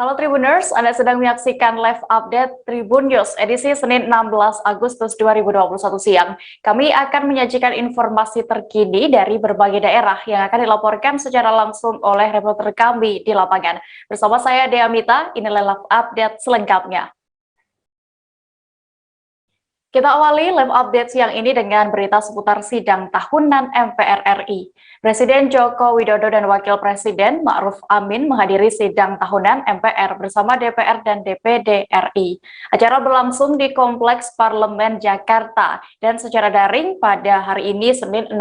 Halo Tribuners, Anda sedang menyaksikan live update Tribun News edisi Senin 16 Agustus 2021 siang. Kami akan menyajikan informasi terkini dari berbagai daerah yang akan dilaporkan secara langsung oleh reporter kami di lapangan. Bersama saya Dea Mita, inilah live update selengkapnya. Kita awali live update siang ini dengan berita seputar sidang tahunan MPR RI. Presiden Joko Widodo dan Wakil Presiden Ma'ruf Amin menghadiri sidang tahunan MPR bersama DPR dan DPD RI. Acara berlangsung di Kompleks Parlemen Jakarta dan secara daring pada hari ini Senin 16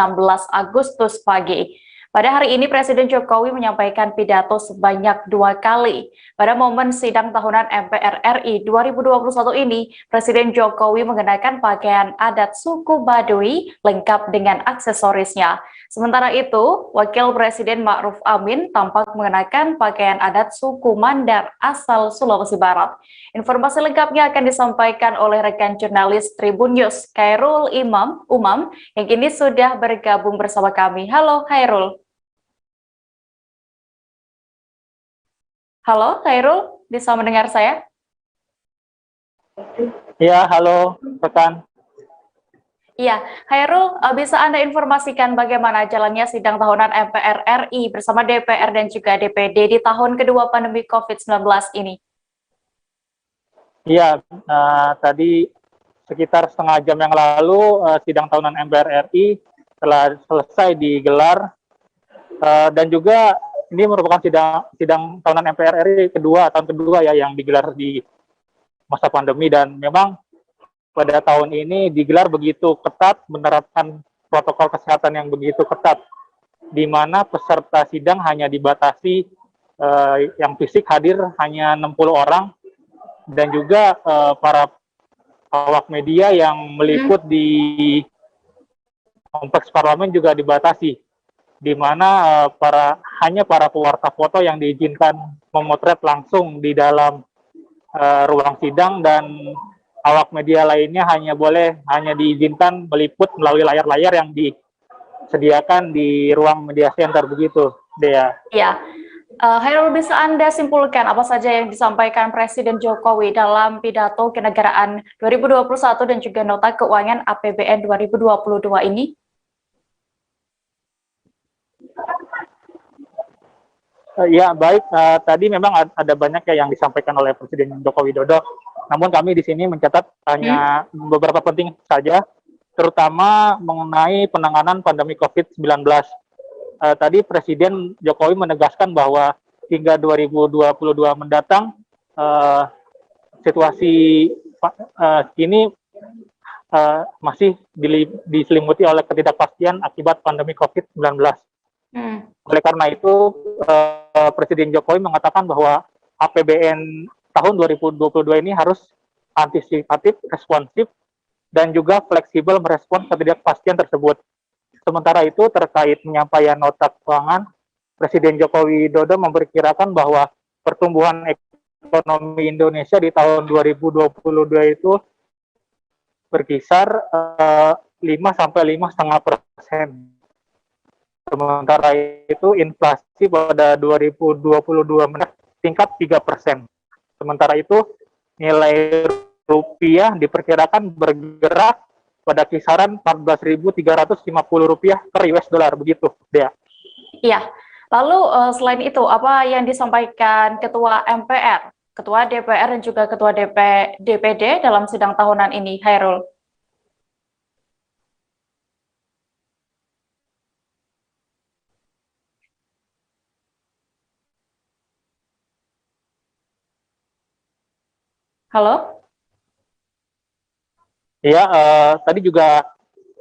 Agustus pagi. Pada hari ini Presiden Jokowi menyampaikan pidato sebanyak 2 kali. Pada momen sidang tahunan MPR RI 2021 ini, Presiden Jokowi mengenakan pakaian adat suku Baduy lengkap dengan aksesorisnya. Sementara itu, Wakil Presiden Ma'ruf Amin tampak mengenakan pakaian adat suku Mandar asal Sulawesi Barat. Informasi lengkapnya akan disampaikan oleh rekan jurnalis Tribun News, Khairul Umam, yang kini sudah bergabung bersama kami. Halo Khairul. Halo Khairul, bisa mendengar saya? Ya, halo rekan. Iya, Khairul, bisa Anda informasikan bagaimana jalannya sidang tahunan MPR RI bersama DPR dan juga DPD di tahun kedua pandemi COVID-19 ini? Iya, tadi sekitar setengah jam yang lalu sidang tahunan MPR RI telah selesai digelar dan juga ini merupakan sidang tahunan MPR RI tahun kedua ya yang digelar di masa pandemi, dan memang pada tahun ini digelar begitu ketat, menerapkan protokol kesehatan yang begitu ketat, di mana peserta sidang hanya dibatasi yang fisik hadir hanya 60 orang, dan juga para awak media yang meliput di kompleks parlemen juga dibatasi, di mana hanya para pewarta foto yang diizinkan memotret langsung di dalam ruang sidang, dan awak media lainnya hanya diizinkan meliput melalui layar-layar yang disediakan di ruang media center, begitu, Dea. Ya, Khairul, bisa Anda simpulkan apa saja yang disampaikan Presiden Jokowi dalam pidato kenegaraan 2021 dan juga nota keuangan APBN 2022 ini? Ya, baik. Tadi memang ada banyak yang disampaikan oleh Presiden Joko Widodo. Namun kami di sini mencatat hanya beberapa penting saja, terutama mengenai penanganan pandemi COVID-19. Tadi Presiden Jokowi menegaskan bahwa hingga 2022 mendatang, situasi kini masih diselimuti oleh ketidakpastian akibat pandemi COVID-19. Oleh karena itu, Presiden Jokowi mengatakan bahwa APBN tahun 2022 ini harus antisipatif, responsif, dan juga fleksibel merespons ketidakpastian tersebut. Sementara itu, terkait penyampaian nota keuangan, Presiden Joko Widodo memperkirakan bahwa pertumbuhan ekonomi Indonesia di tahun 2022 itu berkisar 5–5,5%. Sementara itu, inflasi pada 2022 tingkat 3%. Sementara itu, nilai rupiah diperkirakan bergerak pada kisaran Rp14.350 per US dollar, begitu, Dea. Iya. Lalu selain itu, apa yang disampaikan Ketua MPR, Ketua DPR dan juga Ketua DPD dalam sidang tahunan ini, Khairul? Halo? Ya, tadi juga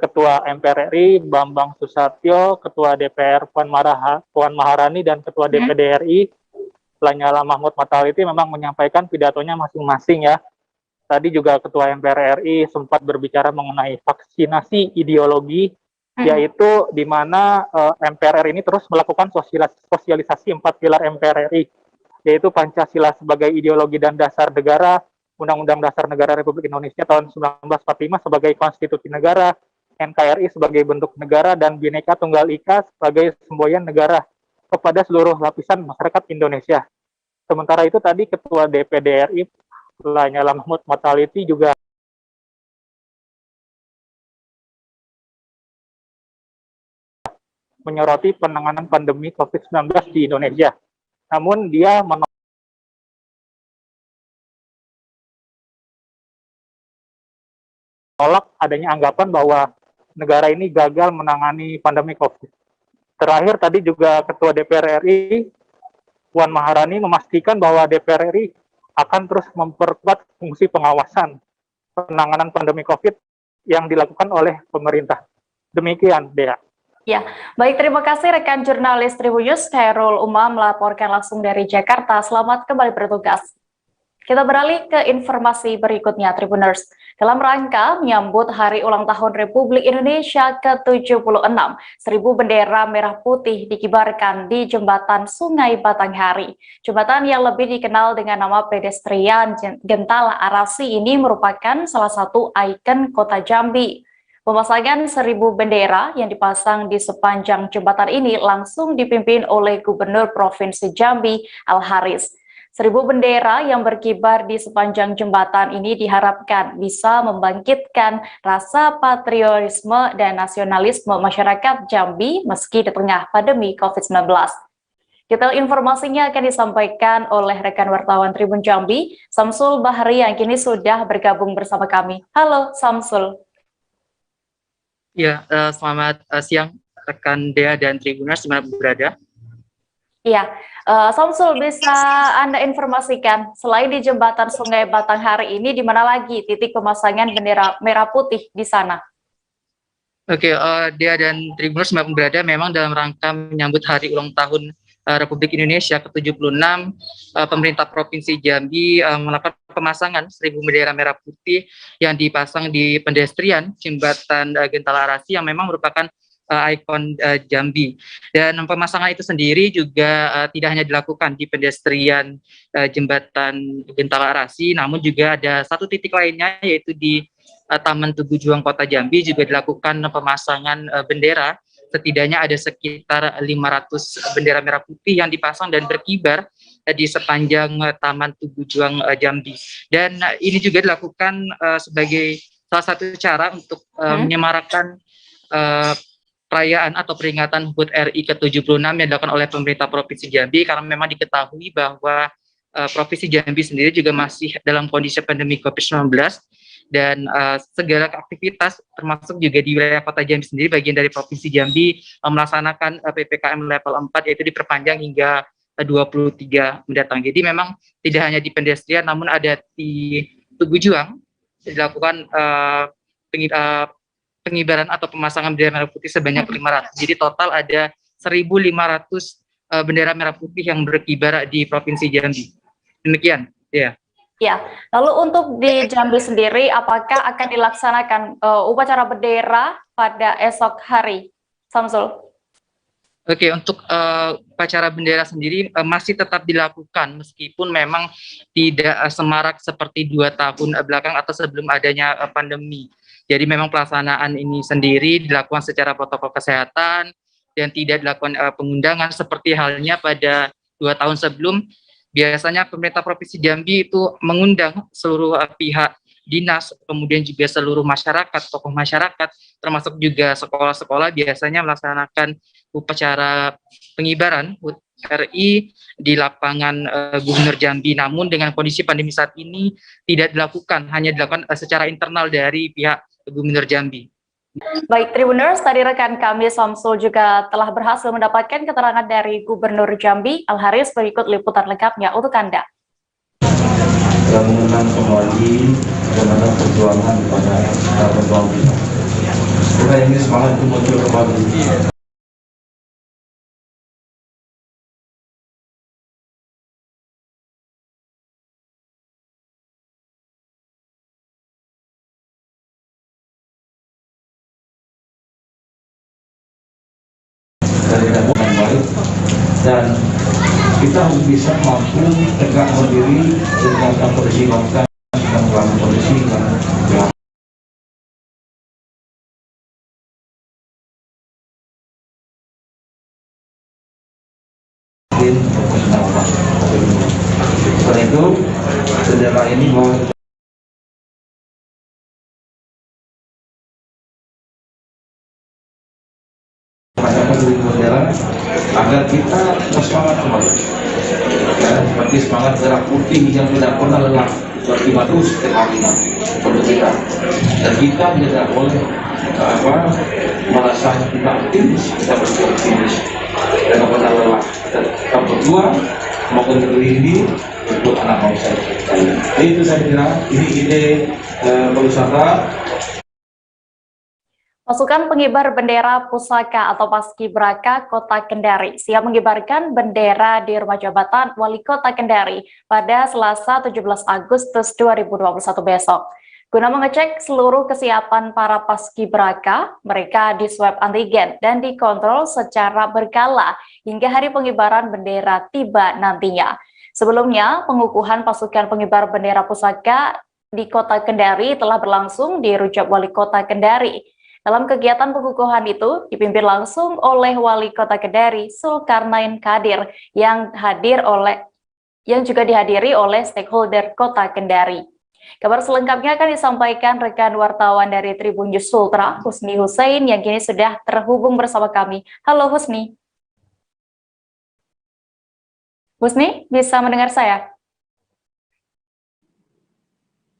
Ketua MPR RI Bambang Susatyo, Ketua DPR Puan Maharani, dan Ketua DPD RI Lanyala Mahmud Mataliti memang menyampaikan pidatonya masing-masing ya. Tadi juga Ketua MPR RI sempat berbicara mengenai vaksinasi ideologi, yaitu di mana MPR RI ini terus melakukan sosialisasi 4 pilar MPR RI, yaitu Pancasila sebagai ideologi dan dasar negara, Undang-Undang Dasar Negara Republik Indonesia tahun 1945 sebagai konstitusi negara, NKRI sebagai bentuk negara, dan Bhinneka Tunggal Ika sebagai semboyan negara kepada seluruh lapisan masyarakat Indonesia. Sementara itu tadi Ketua DPD RI Lanyala Mahmud Mataliti juga menyoroti penanganan pandemi COVID-19 di Indonesia. Namun dia menolak adanya anggapan bahwa negara ini gagal menangani pandemi COVID. Terakhir tadi juga Ketua DPR RI Puan Maharani memastikan bahwa DPR RI akan terus memperkuat fungsi pengawasan penanganan pandemi COVID yang dilakukan oleh pemerintah. Demikian, Dea. Ya, baik, terima kasih rekan jurnalis Tribunnews Khairul Umam melaporkan langsung dari Jakarta. Selamat kembali bertugas. Kita beralih ke informasi berikutnya, Tribuners. Dalam rangka menyambut Hari Ulang Tahun Republik Indonesia ke-76, 1000 bendera merah putih dikibarkan di Jembatan Sungai Batanghari. Jembatan yang lebih dikenal dengan nama pedestrian Gentala Arasi ini merupakan salah satu ikon kota Jambi. Pemasangan 1000 bendera yang dipasang di sepanjang jembatan ini langsung dipimpin oleh Gubernur Provinsi Jambi, Al-Haris. 1000 bendera yang berkibar di sepanjang jembatan ini diharapkan bisa membangkitkan rasa patriotisme dan nasionalisme masyarakat Jambi meski di tengah pandemi COVID-19. Detail informasinya akan disampaikan oleh rekan wartawan Tribun Jambi, Samsul Bahri yang kini sudah bergabung bersama kami. Halo Samsul. Ya, selamat siang rekan Dea dan Tribuners dimanapun berada. Iya, Samsul bisa Anda informasikan selain di jembatan Sungai Batanghari ini di mana lagi titik pemasangan bendera merah putih di sana? Oke, Dea dan Tribuners dimanapun berada, memang dalam rangka menyambut Hari Ulang Tahun Republik Indonesia ke-76, pemerintah Provinsi Jambi melakukan pemasangan 1000 bendera merah putih yang dipasang di pedestrian Jembatan Gentala Arasi yang memang merupakan ikon Jambi. Dan pemasangan itu sendiri juga tidak hanya dilakukan di pedestrian Jembatan Gentala Arasi, namun juga ada satu titik lainnya yaitu di Taman Tugu Juang Kota Jambi juga dilakukan pemasangan bendera. Setidaknya ada sekitar 500 bendera merah putih yang dipasang dan berkibar di sepanjang Taman Tugu Juang Jambi. Dan ini juga dilakukan sebagai salah satu cara untuk menyemarakkan perayaan atau peringatan HUT RI ke-76 yang dilakukan oleh pemerintah Provinsi Jambi, karena memang diketahui bahwa Provinsi Jambi sendiri juga masih dalam kondisi pandemi COVID-19 dan segala aktivitas termasuk juga di wilayah Kota Jambi sendiri bagian dari Provinsi Jambi melaksanakan PPKM level 4 yaitu diperpanjang hingga 23 mendatang. Jadi memang tidak hanya di pedestrian namun ada di Tugu Juang dilakukan pengibaran atau pemasangan bendera merah putih sebanyak 500. Jadi total ada 1.500 bendera merah putih yang berkibar di Provinsi Jambi. Demikian, ya. Ya, lalu untuk di Jambi sendiri, apakah akan dilaksanakan upacara bendera pada esok hari, Samsul? Oke, untuk upacara bendera sendiri masih tetap dilakukan meskipun memang tidak semarak seperti 2 tahun belakang atau sebelum adanya pandemi. Jadi memang pelaksanaan ini sendiri dilakukan secara protokol kesehatan dan tidak dilakukan pengundangan seperti halnya pada 2 tahun sebelum. Biasanya pemerintah Provinsi Jambi itu mengundang seluruh pihak dinas, kemudian juga seluruh masyarakat, tokoh masyarakat, termasuk juga sekolah-sekolah biasanya melaksanakan upacara pengibaran HUT RI di lapangan Gubernur Jambi. Namun dengan kondisi pandemi saat ini tidak dilakukan, hanya dilakukan secara internal dari pihak Gubernur Jambi. Baik, Tribuners, tadi rekan kami Samsul juga telah berhasil mendapatkan keterangan dari Gubernur Jambi, Al-Haris. Berikut liputan lengkapnya untuk Anda. Dan mengenang kembali bagaimana perjuangan pada pejuang kita. Kita ingin semangat itu muncul kembali. Dari yang baik dan kita harus bisa mampu tegak berdiri dengan kondisi bangsa dan dalam kondisi yang mungkin untuk ini bahwa masyarakat di bendera agar kita bersemangat kembali, ya, seperti semangat merah putih yang tidak pernah lelah berkibar terus setiap harinya untuk kita, dan kita tidak boleh merasa kita optimis, kita beroptimis dan tidak pernah lelah, kita berjuang maupun berlindung untuk anak bangsa. Itu saya kira ini ide berusaha. Pasukan pengibar bendera pusaka atau Paskibraka Kota Kendari siap mengibarkan bendera di rumah jabatan Wali Kota Kendari pada Selasa 17 Agustus 2021 besok. Guna mengecek seluruh kesiapan para Paskibraka, mereka diswab antigen dan dikontrol secara berkala hingga hari pengibaran bendera tiba nantinya. Sebelumnya, pengukuhan pasukan pengibar bendera pusaka di Kota Kendari telah berlangsung di Rujak Wali Kota Kendari. Dalam kegiatan pengukuhan itu dipimpin langsung oleh Wali Kota Kendari, Zulkarnain Kadir, yang juga dihadiri oleh stakeholder Kota Kendari. Kabar selengkapnya akan disampaikan rekan wartawan dari Tribun News Sultra, Husni Hussein, yang kini sudah terhubung bersama kami. Halo Husni. Husni, bisa mendengar saya?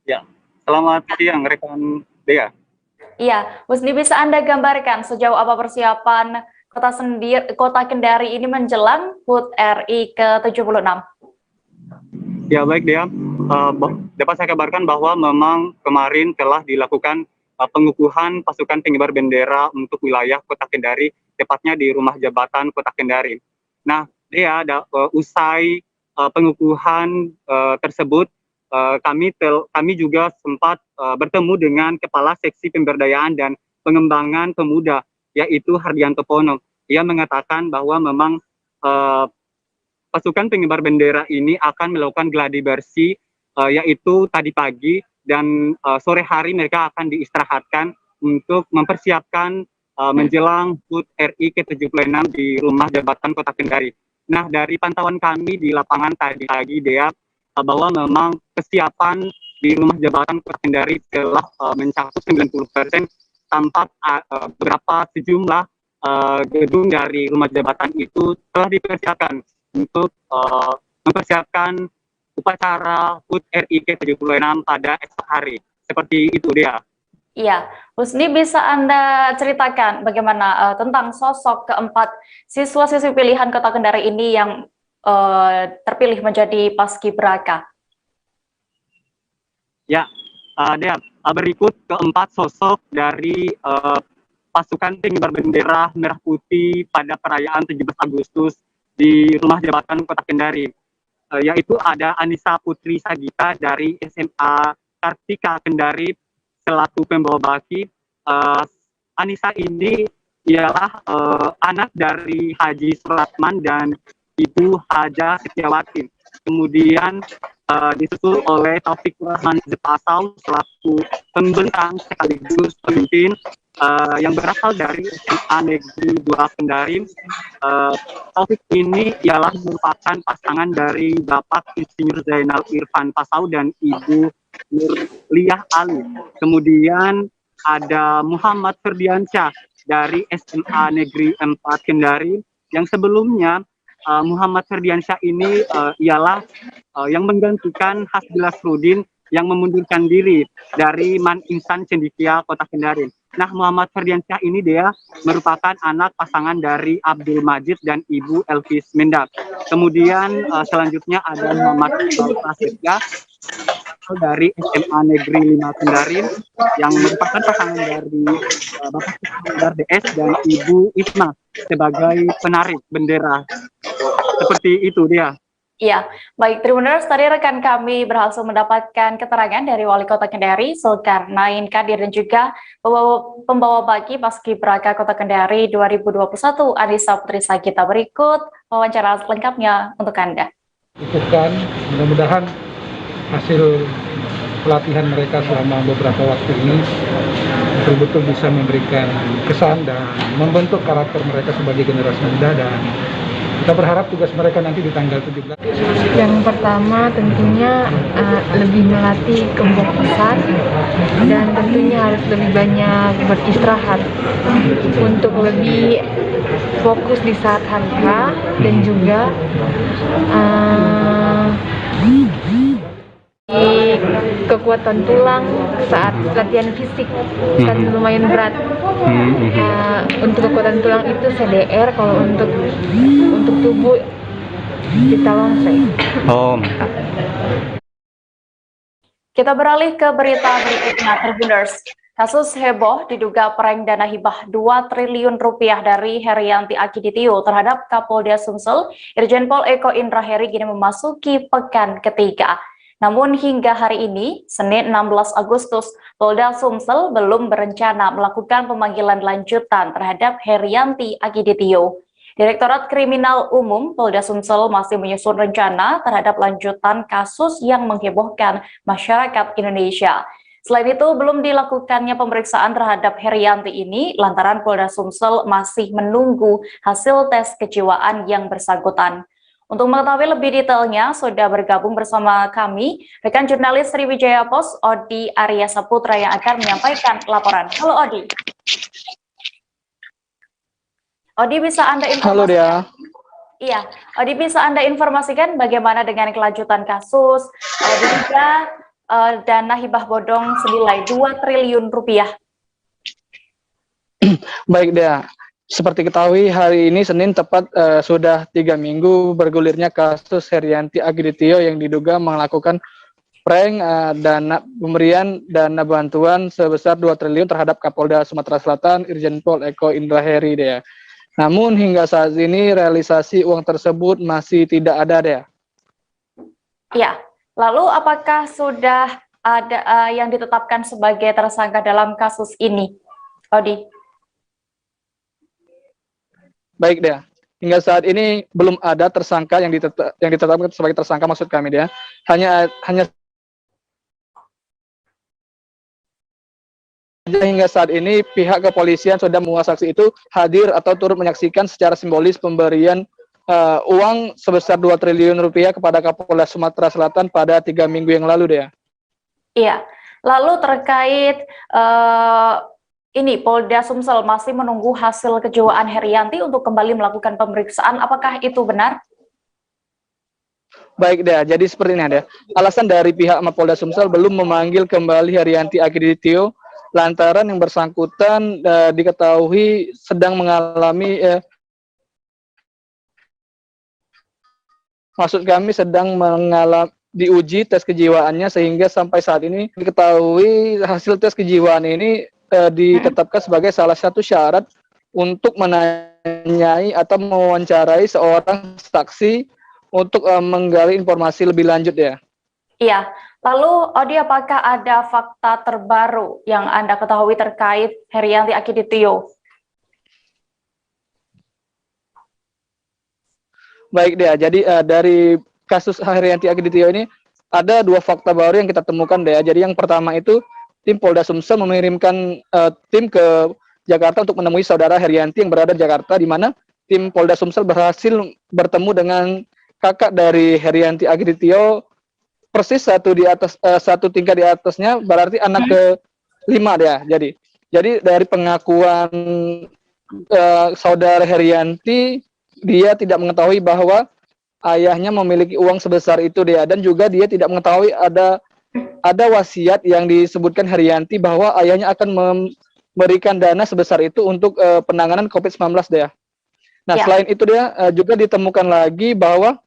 Ya, selamat siang rekan Dea. Iya, Husni, bisa Anda gambarkan sejauh apa persiapan Kota Kendari ini menjelang HUT RI ke-76? Ya, baik Dea. Dapat saya kabarkan bahwa memang kemarin telah dilakukan pengukuhan pasukan pengibar bendera untuk wilayah Kota Kendari, tepatnya di rumah jabatan Kota Kendari. Nah, Dea, usai pengukuhan tersebut, kami juga sempat bertemu dengan Kepala Seksi Pemberdayaan dan Pengembangan Pemuda, yaitu Hardianto Pono. Ia mengatakan bahwa memang pasukan pengibar bendera ini akan melakukan gladi bersih, yaitu tadi pagi, dan sore hari mereka akan diistirahatkan untuk mempersiapkan menjelang HUT RI ke-76 di rumah jabatan Kota Kendari. Nah, dari pantauan kami di lapangan tadi pagi, Dea, bahwa memang kesiapan di rumah jabatan Kota Kendari telah mencakup 90%, tampak beberapa sejumlah gedung dari rumah jabatan itu telah dipersiapkan untuk mempersiapkan upacara HUT RI ke-76 pada esok hari. Seperti itu, Dea. Iya, Husni, bisa Anda ceritakan bagaimana tentang sosok keempat siswa-siswi pilihan Kota Kendari ini yang terpilih menjadi Paskibraka? Ya, Dea, berikut keempat sosok dari pasukan pengibar bendera merah putih pada perayaan 17 Agustus di rumah jabatan Kota Kendari, yaitu ada Anissa Putri Sagita dari SMA Kartika Kendari selaku pembawa baki. Anissa ini ialah anak dari Haji Suratman dan Ibu Haja Setiawati. Kemudian disusul oleh Taufik Rahman Zepasau selaku pembentang sekaligus pemimpin yang berasal dari SMA Negeri 2 Kendari. Taufik ini ialah merupakan pasangan dari Bapak Insinyur Zainal Irfan Pasau dan Ibu Nurliah Ali. Kemudian ada Muhammad Ferdiansyah dari SMA Negeri 4 Kendari, yang sebelumnya Muhammad Ferdiansyah ini ialah yang menggantikan Hasbi Lasrudin yang memundurkan diri dari Man Insan Cendikia Kota Kendari. Nah, Muhammad Ferdiansyah ini dia merupakan anak pasangan dari Abdul Majid dan Ibu Elvis Mendak. Kemudian selanjutnya ada Muhammad Prasetya dari SMA Negeri 5 Kendari yang merupakan pasangan dari Bapak Iskandar DS dan Ibu Isma sebagai penarik bendera. Seperti itu dia. Iya, baik Tribuners, tadi rekan kami berhasil mendapatkan keterangan dari Wali Kota Kendari, Zulkarnain Kadir, dan juga pembawa baki Paskibraka Kota Kendari 2021, Anissa Putri Sagita. Berikut wawancara lengkapnya untuk Anda. Ikutkan, mudah-mudahan hasil pelatihan mereka selama beberapa waktu ini betul-betul bisa memberikan kesan dan membentuk karakter mereka sebagai generasi muda, dan Kita berharap tugas mereka nanti di tanggal 17. Yang pertama tentunya lebih melatih kefokusan dan tentunya harus lebih banyak beristirahat untuk lebih fokus di saat hari H dan juga di kekuatan tulang saat latihan fisik kan lumayan berat. Untuk kekuatan tulang itu CDR, kalau untuk tubuh kita longseng. Kita beralih ke berita berikutnya, Tribuners. Kasus heboh diduga prank dana hibah 2 triliun rupiah dari Herianti Akiditio terhadap Kapolda Sumsel, Irjen Pol Eko Indra Heri kini memasuki pekan ketiga. Namun hingga hari ini, Senin 16 Agustus, Polda Sumsel belum berencana melakukan pemanggilan lanjutan terhadap Herianti Akiditio. Direktorat Kriminal Umum Polda Sumsel masih menyusun rencana terhadap lanjutan kasus yang menghebohkan masyarakat Indonesia. Selain itu, belum dilakukannya pemeriksaan terhadap Herianti ini lantaran Polda Sumsel masih menunggu hasil tes kejiwaan yang bersangkutan. Untuk mengetahui lebih detailnya, sudah bergabung bersama kami rekan jurnalis Sriwijaya Post, Odi Arya Saputra yang akan menyampaikan laporan. Halo Odi. Odi, bisa Anda informasikan? Halo Dea. Iya, Odi, bisa Anda informasikan bagaimana dengan kelanjutan kasus diduga dana hibah bodong senilai 2 triliun rupiah? Baik Dea. Seperti ketahui, hari ini Senin tepat sudah 3 minggu bergulirnya kasus Herianti Akiditio yang diduga melakukan prank pemberian dana bantuan sebesar 2 triliun terhadap Kapolda Sumatera Selatan Irjen Pol Eko Indra Heri, Dea. Namun hingga saat ini realisasi uang tersebut masih tidak ada, Dea. Ya, lalu apakah sudah ada yang ditetapkan sebagai tersangka dalam kasus ini, Odi? Baik Dea, hingga saat ini belum ada tersangka yang ditetapkan sebagai tersangka, maksud kami Dea. Hanya hingga saat ini pihak kepolisian sudah membawa saksi itu hadir atau turut menyaksikan secara simbolis pemberian uang sebesar 2 triliun rupiah kepada Kapolda Sumatera Selatan pada 3 minggu yang lalu Dea. Iya, lalu terkait ini Polda Sumsel masih menunggu hasil kejiwaan Herianti untuk kembali melakukan pemeriksaan. Apakah itu benar? Baik Dea, jadi seperti ini Dea. Alasan dari pihak Polda Sumsel belum memanggil kembali Herianti Akiditio lantaran yang bersangkutan diketahui sedang mengalami sedang mengalami diuji tes kejiwaannya, sehingga sampai saat ini diketahui hasil tes kejiwaan ini ditetapkan sebagai salah satu syarat untuk menanyai atau mewawancarai seorang saksi untuk menggali informasi lebih lanjut ya. Iya, lalu Odi, apakah ada fakta terbaru yang Anda ketahui terkait Herianti Akiditio? Baik Dea, jadi dari kasus Herianti Akiditio ini ada 2 fakta baru yang kita temukan Dea. Jadi yang pertama itu tim Polda Sumsel mengirimkan tim ke Jakarta untuk menemui saudara Herianti yang berada di Jakarta, di mana tim Polda Sumsel berhasil bertemu dengan kakak dari Herianti Akiditio, persis satu tingkat di atasnya, berarti anak ke-5 dia. Jadi dari pengakuan saudara Herianti, dia tidak mengetahui bahwa ayahnya memiliki uang sebesar itu dia, dan juga dia tidak mengetahui ada wasiat yang disebutkan Herianti bahwa ayahnya akan memberikan dana sebesar itu untuk penanganan COVID-19 dia. Nah, selain itu dia juga ditemukan lagi bahwa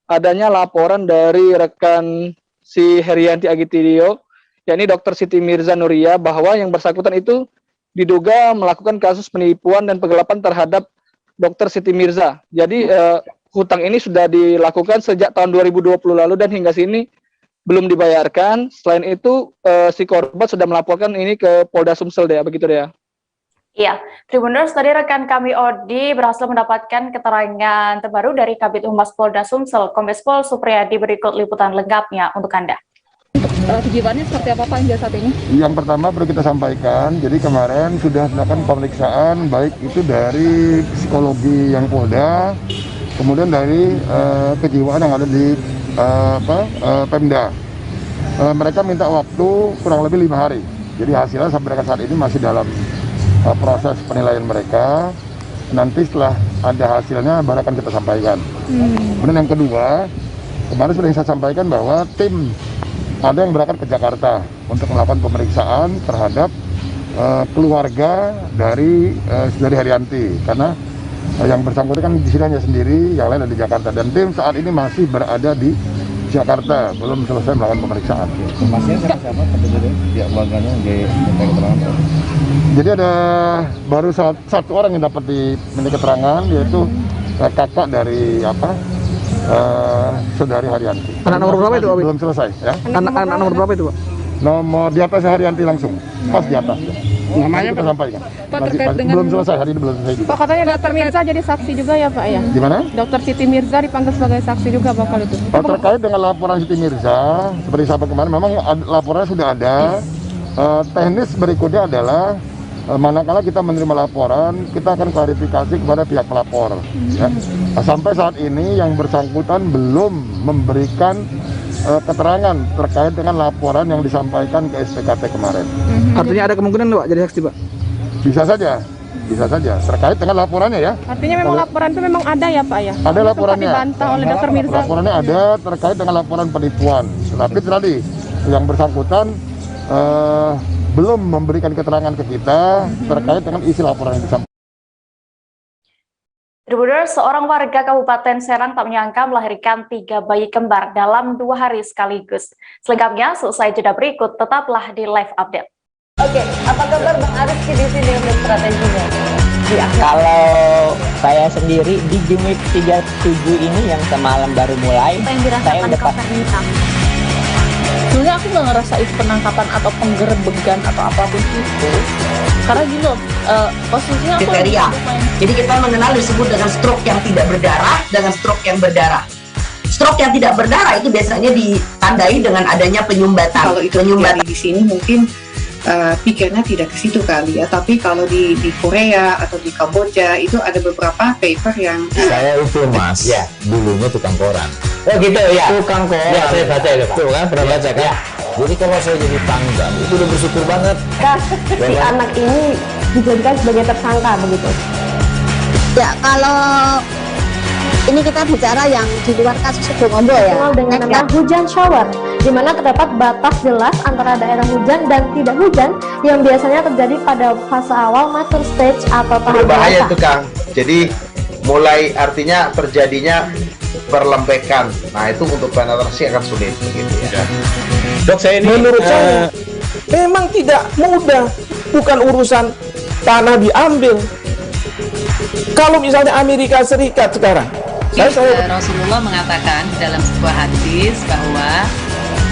adanya laporan dari rekan si Herianti Akiditio, yakni Dr. Siti Mirza Nuria, bahwa yang bersangkutan itu diduga melakukan kasus penipuan dan penggelapan terhadap Dr. Siti Mirza. Jadi hutang ini sudah dilakukan sejak tahun 2020 lalu dan hingga sini belum dibayarkan. Selain itu, si korban sudah melaporkan ini ke Polda Sumsel Dea, begitu Dea. Iya, Tribuners, tadi rekan kami Odi berhasil mendapatkan keterangan terbaru dari Kabid Humas Polda Sumsel, Kombes Pol Supriyadi. Berikut liputan lengkapnya untuk Anda. Kejiwaannya seperti apa Pak hingga saat ini? Yang pertama perlu kita sampaikan, jadi kemarin sudah dilakukan pemeriksaan baik itu dari psikologi yang Polda kemudian dari kejiwaan yang ada di Pemda. Mereka minta waktu kurang lebih 5 hari. Jadi hasilnya sampai dengan saat ini masih dalam proses penilaian mereka. Nanti setelah ada hasilnya baru akan kita sampaikan. Kemudian yang kedua, kemarin sudah saya sampaikan bahwa tim ada yang berangkat ke Jakarta untuk melakukan pemeriksaan terhadap keluarga dari Haryanti, karena yang bersangkutan kan di sini hanya sendiri, yang lain ada di Jakarta, dan tim saat ini masih berada di Jakarta, belum selesai melakukan pemeriksaan. Masih sama-sama pihak keluarganya di keterangan. Jadi ada baru satu orang yang dapat diminta keterangan, yaitu kakak dari saudari Haryanti. Anak nomor berapa itu, Abi? Belum selesai, ya. Anak nomor berapa itu, Pak? Nomor di atas Haryanti langsung, pas di atas. Ya. Namanya kita sampaikan. Pak, terkait dengan belum selesai, hari ini belum selesai juga. Pak, katanya Dokter Mirza jadi saksi juga ya Pak ya? Di mana? Dokter Siti Mirza dipanggil sebagai saksi juga bakal itu. Terkait dengan laporan Siti Mirza, seperti sahabat kemarin, memang laporannya sudah ada. Teknis berikutnya adalah manakala kita menerima laporan, kita akan klarifikasi kepada pihak pelapor. Ya. Sampai saat ini yang bersangkutan belum memberikan keterangan terkait dengan laporan yang disampaikan ke SPKT kemarin. Artinya ada kemungkinan Pak jadi saksi, Pak? Bisa saja terkait dengan laporannya ya. Artinya memang laporan itu memang ada ya Pak ya? Ada laporannya. Dibantah oleh Dokter Mirza. Laporannya ada terkait dengan laporan penipuan. Tapi tadi yang bersangkutan belum memberikan keterangan ke kita terkait dengan isi laporan yang disampaikan. Tribuners, seorang warga Kabupaten Serang tak menyangka melahirkan 3 bayi kembar dalam 2 hari sekaligus. Selengkapnya selesai jeda berikut, tetaplah di live update. Oke, apa kabar Bang Arief di sini untuk strateginya? Kalau saya sendiri di Jumit 37 ini yang semalam baru mulai, saya udah pasti. Sebenarnya aku nggak ngerasa itu penangkapan atau penggerebegan atau apapun itu, karena gini loh, posisinya aku kriteria. Jadi kita mengenal disebut dengan stroke yang tidak berdarah dengan stroke yang berdarah. Stroke yang tidak berdarah itu biasanya ditandai dengan adanya penyumbatan. Kalau itu penyumbatan di sini mungkin pikirnya tidak ke situ kali ya, tapi kalau di Korea atau di Kamboja itu ada beberapa paper yang saya itu Mas, ya dulunya tukang koran. Oh gitu ya. Tukang koran. Ya, saya baca itu Pak. Tuh kan pernah baca kan? Ya. Jadi kalau saya jadi pangdam itu udah bersyukur banget. Si anak ini dijadikan sebagai tersangka begitu. Ya kalau ini kita bicara yang di luar kasus Sidoarjo ya. Dengan nama hujan shower, di mana terdapat batas jelas antara daerah hujan dan tidak hujan yang biasanya terjadi pada fase awal mature stage atau tahap berbahaya dewasa. itu Kang. Jadi mulai artinya terjadinya perlempekan. Nah itu untuk penetrasi akan sulit begitu ya. Dok, saya ini menurut saya memang tidak mudah, bukan urusan tanah diambil. Kalau misalnya Amerika Serikat sekarang, Rasulullah mengatakan dalam sebuah hadis bahwa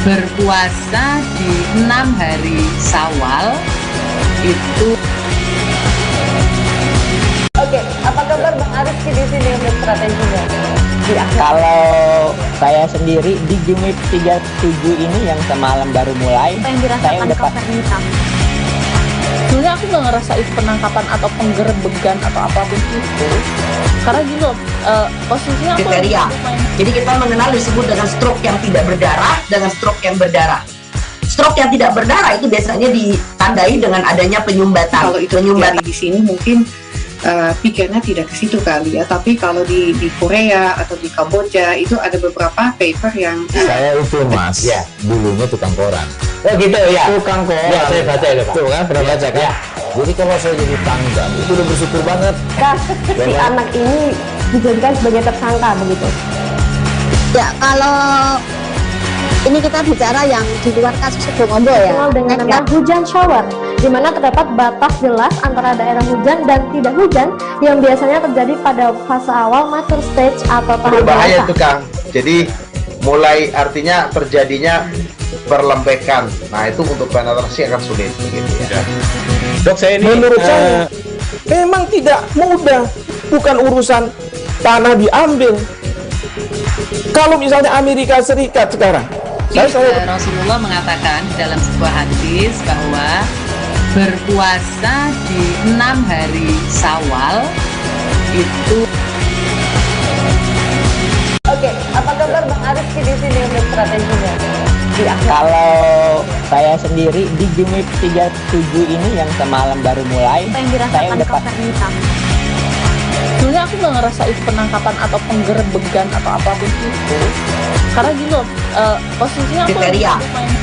berpuasa di 6 hari Syawal itu. Oke, apa kabar Bang Arief di sini untuk strateginya? Kalau saya sendiri di Jumit 37 ini yang semalam baru mulai, saya udah pasti. Sebenarnya aku nggak ngerasa itu penangkapan atau penggerebegan atau apapun itu, karena gini loh, posisinya aku kriteria. Jadi kita mengenal disebut dengan stroke yang tidak berdarah dengan stroke yang berdarah. Stroke yang tidak berdarah itu biasanya ditandai dengan adanya penyumbatan. Kalau itu penyumbatan di sini mungkin pikirnya tidak ke situ kali ya, tapi kalau di Korea atau di Kamboja itu ada beberapa paper yang saya itu Mas, ya dulunya tukang koran. Oh gitu ya. Tukang koran. Ya, saya baca itu Pak. Tuh kan pernah baca kan? Ya. Jadi kalau saya jadi pangdam itu udah bersyukur banget. Si anak ini dijadikan sebagai tersangka begitu. Ya kalau ini kita bicara yang di luar kasus Sidoarjo ya. Dengan nama hujan shower, di mana terdapat batas jelas antara daerah hujan dan tidak hujan yang biasanya terjadi pada fase awal mature stage atau tahap Berbahaya dewasa. itu Kang. Jadi mulai artinya terjadinya perlempekan. Nah itu untuk penetrasi akan sulit begitu ya. Dok, saya ini menurut saya memang tidak mudah, bukan urusan tanah diambil. Kalau misalnya Amerika Serikat sekarang, Rasulullah mengatakan dalam sebuah hadis bahwa berpuasa di 6 hari Syawal itu. Oke, apa kabar Bang Arief di sini untuk strateginya? Kalau saya sendiri di Jumip 37 ini yang semalam baru mulai, saya udah Sebenarnya aku nggak ngerasa itu penangkapan atau penggerebegan atau apapun itu. Karena gini loh, posisinya aku kriteria.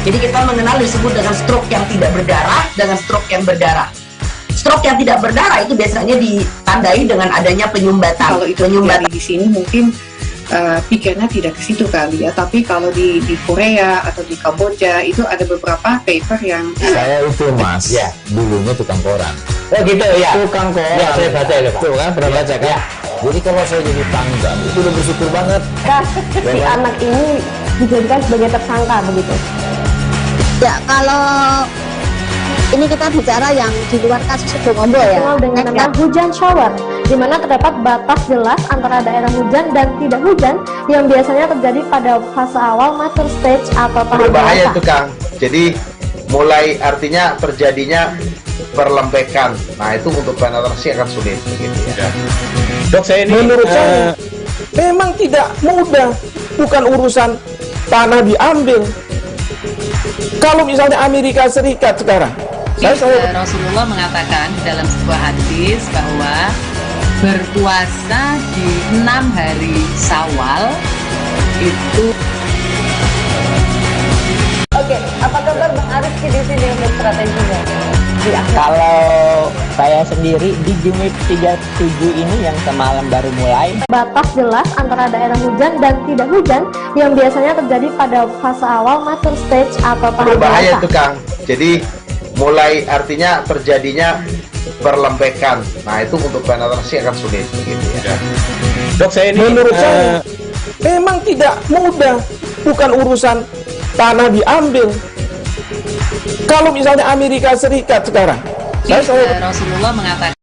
Jadi kita mengenal disebut dengan stroke yang tidak berdarah dengan stroke yang berdarah. Stroke yang tidak berdarah itu biasanya ditandai dengan adanya penyumbatan. Kalau itu terjadi di sini mungkin pikirnya tidak ke situ kali ya, tapi kalau di Korea atau di Kamboja itu ada beberapa paper yang Saya itu Mas, ya dulunya tukang koran. Oh gitu ya. Tukang koran. Ya, saya baca ya, Pak. Tuh kan, pernah baca kan? Ya. Jadi kalau saya jadi pangdam, itu udah bersyukur banget. Si anak ini dijadikan sebagai tersangka begitu. Ya, kalau ini kita bicara yang di luar kasus Sibolombo ya. Dikenal dengan nama hujan shower, di mana terdapat batas jelas antara daerah hujan dan tidak hujan yang biasanya terjadi pada fase awal mature stage atau tahap Berbahaya dewasa. itu Kang. Jadi mulai artinya terjadinya perlembekan. Nah itu untuk penetrasi akan sulit begitu ya. Dok, saya ini menurut saya memang tidak mudah, bukan urusan tanah diambil. Kalau misalnya Amerika Serikat sekarang, Rasulullah mengatakan dalam sebuah hadis bahwa berpuasa di 6 hari Syawal itu. Oke, apa kabar Bang Arief di sini untuk strateginya? Kalau saya sendiri di Jumip 37 ini yang semalam baru mulai, Batas jelas antara daerah hujan dan tidak hujan yang biasanya terjadi pada fase awal mature stage atau tahap Berbahaya dewasa. itu Kang. Jadi mulai artinya terjadinya perlembekan. Nah itu untuk penetrasi akan sulit begitu ya. Dok, saya ini menurut saya memang tidak mudah, bukan urusan tanah diambil. Kalau misalnya Amerika Serikat sekarang, Rasulullah mengatakan.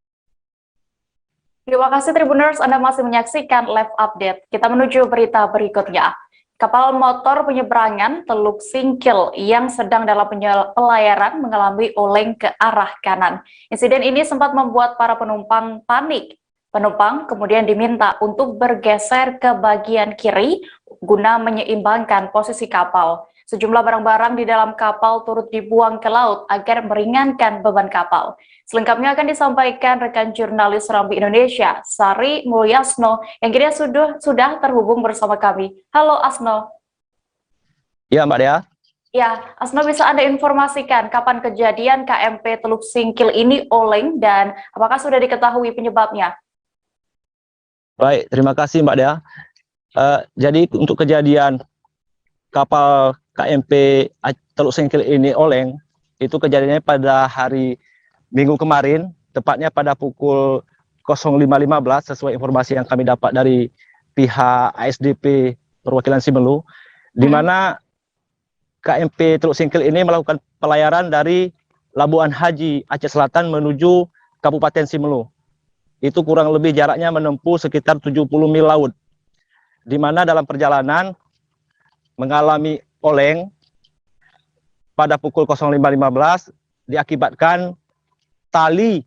Terima kasih Tribuners, Anda masih menyaksikan live update. Kita menuju berita berikutnya. Kapal motor penyeberangan Teluk Singkil yang sedang dalam pelayaran mengalami oleng ke arah kanan. Insiden ini sempat membuat para penumpang panik. Penumpang kemudian diminta untuk bergeser ke bagian kiri guna menyeimbangkan posisi kapal. Sejumlah barang-barang di dalam kapal turut dibuang ke laut agar meringankan beban kapal. Selengkapnya akan disampaikan rekan jurnalis Serambi Indonesia, Sari Mulyasno, yang kini sudah terhubung bersama kami. Halo Asno. Ya Mbak Dea. Ya, Asno, bisa Anda informasikan kapan kejadian KMP Teluk Singkil ini oleng dan apakah sudah diketahui penyebabnya? Baik, terima kasih Mbak Dea. Jadi untuk kejadian kapal KMP Teluk Singkil ini oleng, itu kejadiannya pada hari Minggu kemarin, tepatnya pada pukul 05.15 sesuai informasi yang kami dapat dari pihak ASDP perwakilan Simelu, di mana KMP Teluk Singkil ini melakukan pelayaran dari Labuan Haji Aceh Selatan menuju Kabupaten Simelu. Itu kurang lebih jaraknya menempuh sekitar 70 mil laut, di mana dalam perjalanan mengalami oleng pada pukul 05.15 diakibatkan tali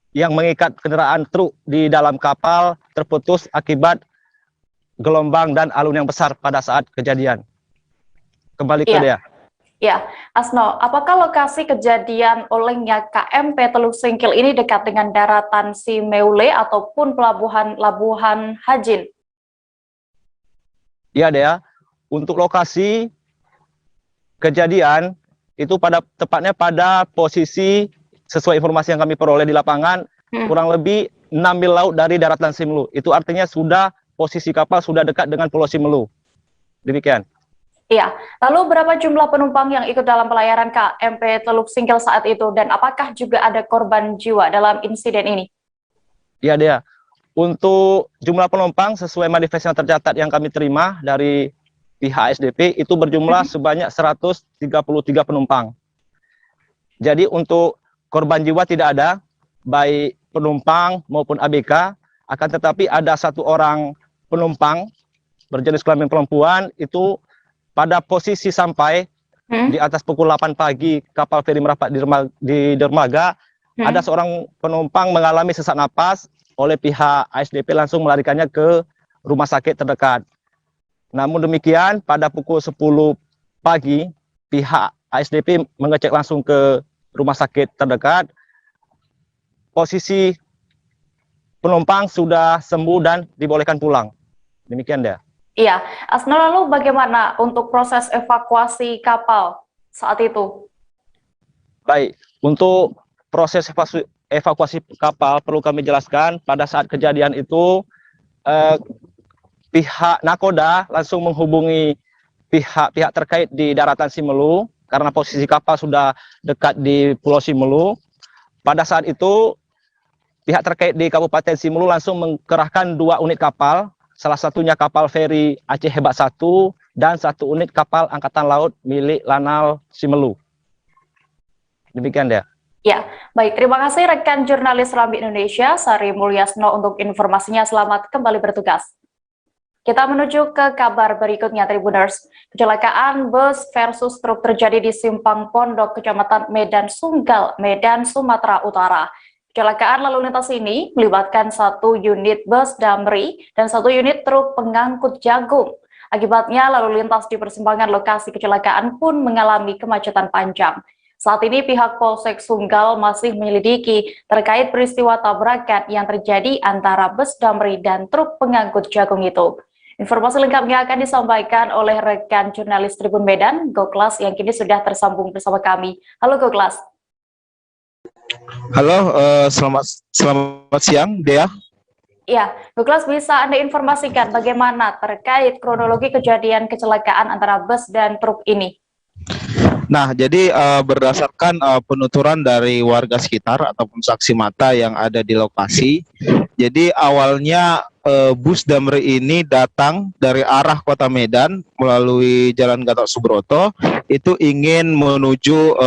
yang mengikat kendaraan truk di dalam kapal terputus akibat gelombang dan alun yang besar pada saat kejadian. Kembali ke Dea. Ya, Asno, apakah lokasi kejadian olengnya KMP Teluk Singkil ini dekat dengan daratan Simeule ataupun pelabuhan Labuhan Hajin? Ya Dea, untuk lokasi kejadian itu tepatnya pada posisi sesuai informasi yang kami peroleh di lapangan, kurang lebih 6 mil laut dari daratan Simelu. Itu artinya posisi kapal sudah dekat dengan Pulau Simelu. Demikian. Iya, lalu berapa jumlah penumpang yang ikut dalam pelayaran KMP Teluk Singkil saat itu dan apakah juga ada korban jiwa dalam insiden ini? Ya Dea, untuk jumlah penumpang sesuai manifest yang tercatat yang kami terima dari pihak SDP itu berjumlah sebanyak 133 penumpang. Jadi untuk korban jiwa tidak ada, baik penumpang maupun ABK, akan tetapi ada satu orang penumpang berjenis kelamin perempuan itu pada posisi sampai di atas pukul 8 pagi kapal feri merapat di dermaga, ada seorang penumpang mengalami sesak napas, oleh pihak ASDP langsung melarikannya ke rumah sakit terdekat. Namun demikian, pada pukul 10 pagi, pihak ASDP mengecek langsung ke rumah sakit terdekat. Posisi penumpang sudah sembuh dan dibolehkan pulang. Demikian dia. Iya, Asna, lalu bagaimana untuk proses evakuasi kapal saat itu? Baik, untuk proses evakuasi kapal perlu kami jelaskan pada saat kejadian itu pihak nakoda langsung menghubungi pihak terkait di daratan Simelu karena posisi kapal sudah dekat di Pulau Simelu. Pada saat itu pihak terkait di Kabupaten Simelu langsung mengerahkan 2 unit kapal, salah satunya kapal feri Aceh Hebat 1 dan 1 unit kapal angkatan laut milik Lanal Simelu. Demikian dia. Ya, baik. Terima kasih rekan jurnalis Serambi Indonesia, Sari Mulyasno, untuk informasinya. Selamat kembali bertugas. Kita menuju ke kabar berikutnya, Tribuners. Kecelakaan bus versus truk terjadi di Simpang Pondok, Kecamatan Medan Sunggal, Medan, Sumatera Utara. Kecelakaan lalu lintas ini melibatkan 1 unit bus damri dan 1 unit truk pengangkut jagung. Akibatnya lalu lintas di persimpangan lokasi kecelakaan pun mengalami kemacetan panjang. Saat ini pihak Polsek Sunggal masih menyelidiki terkait peristiwa tabrakan yang terjadi antara bus damri dan truk pengangkut jagung itu. Informasi lengkapnya akan disampaikan oleh rekan jurnalis Tribun Medan, Goklas, yang kini sudah tersambung bersama kami. Halo Goklas. Halo, selamat siang, Dea. Ya, Goklas, bisa Anda informasikan bagaimana terkait kronologi kejadian kecelakaan antara bus dan truk ini? Nah, jadi berdasarkan penuturan dari warga sekitar ataupun saksi mata yang ada di lokasi, jadi awalnya bus damri ini datang dari arah Kota Medan melalui Jalan Gatot Subroto, itu ingin menuju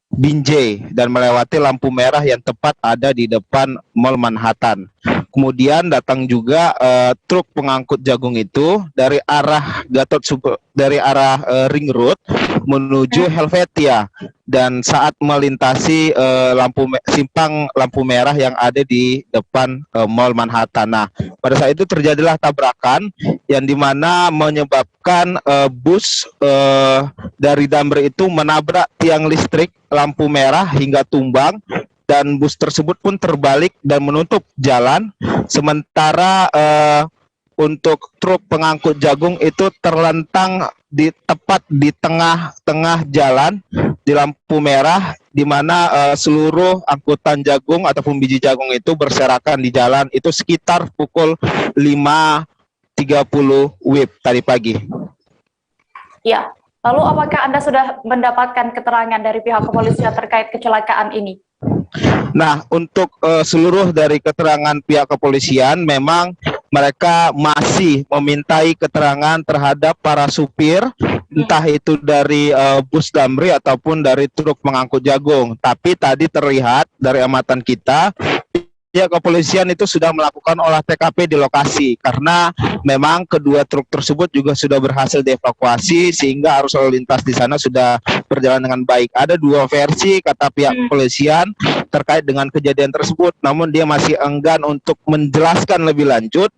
Binjai dan melewati lampu merah yang tepat ada di depan Mall Manhattan. Kemudian datang juga truk pengangkut jagung itu dari arah Ring Road menuju Helvetia, dan saat melintasi simpang lampu merah yang ada di depan Mall Manhattan. Nah, pada saat itu terjadilah tabrakan yang dimana menyebabkan bus dari damri itu menabrak tiang listrik lampu merah hingga tumbang, dan bus tersebut pun terbalik dan menutup jalan. Sementara untuk truk pengangkut jagung itu terlentang tepat di tengah-tengah jalan di lampu merah, di mana seluruh angkutan jagung ataupun biji jagung itu berserakan di jalan itu sekitar pukul 5.30 WIB tadi pagi. Ya, lalu apakah Anda sudah mendapatkan keterangan dari pihak kepolisian terkait kecelakaan ini? Nah, untuk seluruh dari keterangan pihak kepolisian, memang mereka masih memintai keterangan terhadap para supir, entah itu dari bus damri ataupun dari truk pengangkut jagung. Tapi tadi terlihat dari amatan kita, pihak kepolisian itu sudah melakukan olah TKP di lokasi, karena memang kedua truk tersebut juga sudah berhasil dievakuasi sehingga arus lalu lintas di sana sudah berjalan dengan baik. Ada 2 versi kata pihak kepolisian terkait dengan kejadian tersebut, namun dia masih enggan untuk menjelaskan lebih lanjut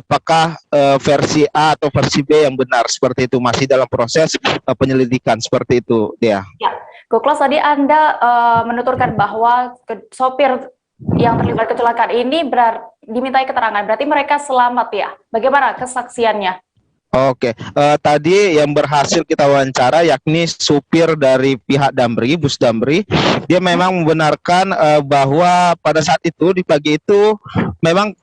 apakah versi A atau versi B yang benar. Seperti itu, masih dalam proses penyelidikan seperti itu, dia. Ya, Goklas, tadi Anda menuturkan bahwa sopir yang terlibat kecelakaan ini dimintai keterangan, berarti mereka selamat ya? Bagaimana kesaksiannya? Oke, tadi yang berhasil kita wawancara yakni supir dari pihak damri, bus damri, dia memang membenarkan bahwa pada saat itu di pagi itu memang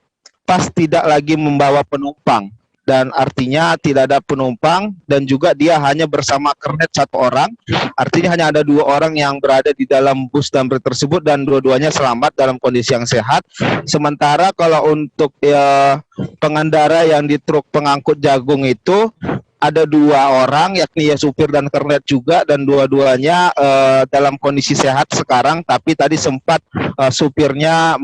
pas tidak lagi membawa penumpang, dan artinya tidak ada penumpang, dan juga dia hanya bersama kernet 1 orang, artinya hanya ada 2 orang yang berada di dalam bus damri tersebut, dan dua-duanya selamat dalam kondisi yang sehat. Sementara kalau untuk pengendara yang di truk pengangkut jagung itu ada 2 orang, yakni supir dan kernet juga, dan dua-duanya dalam kondisi sehat sekarang, tapi tadi sempat supirnya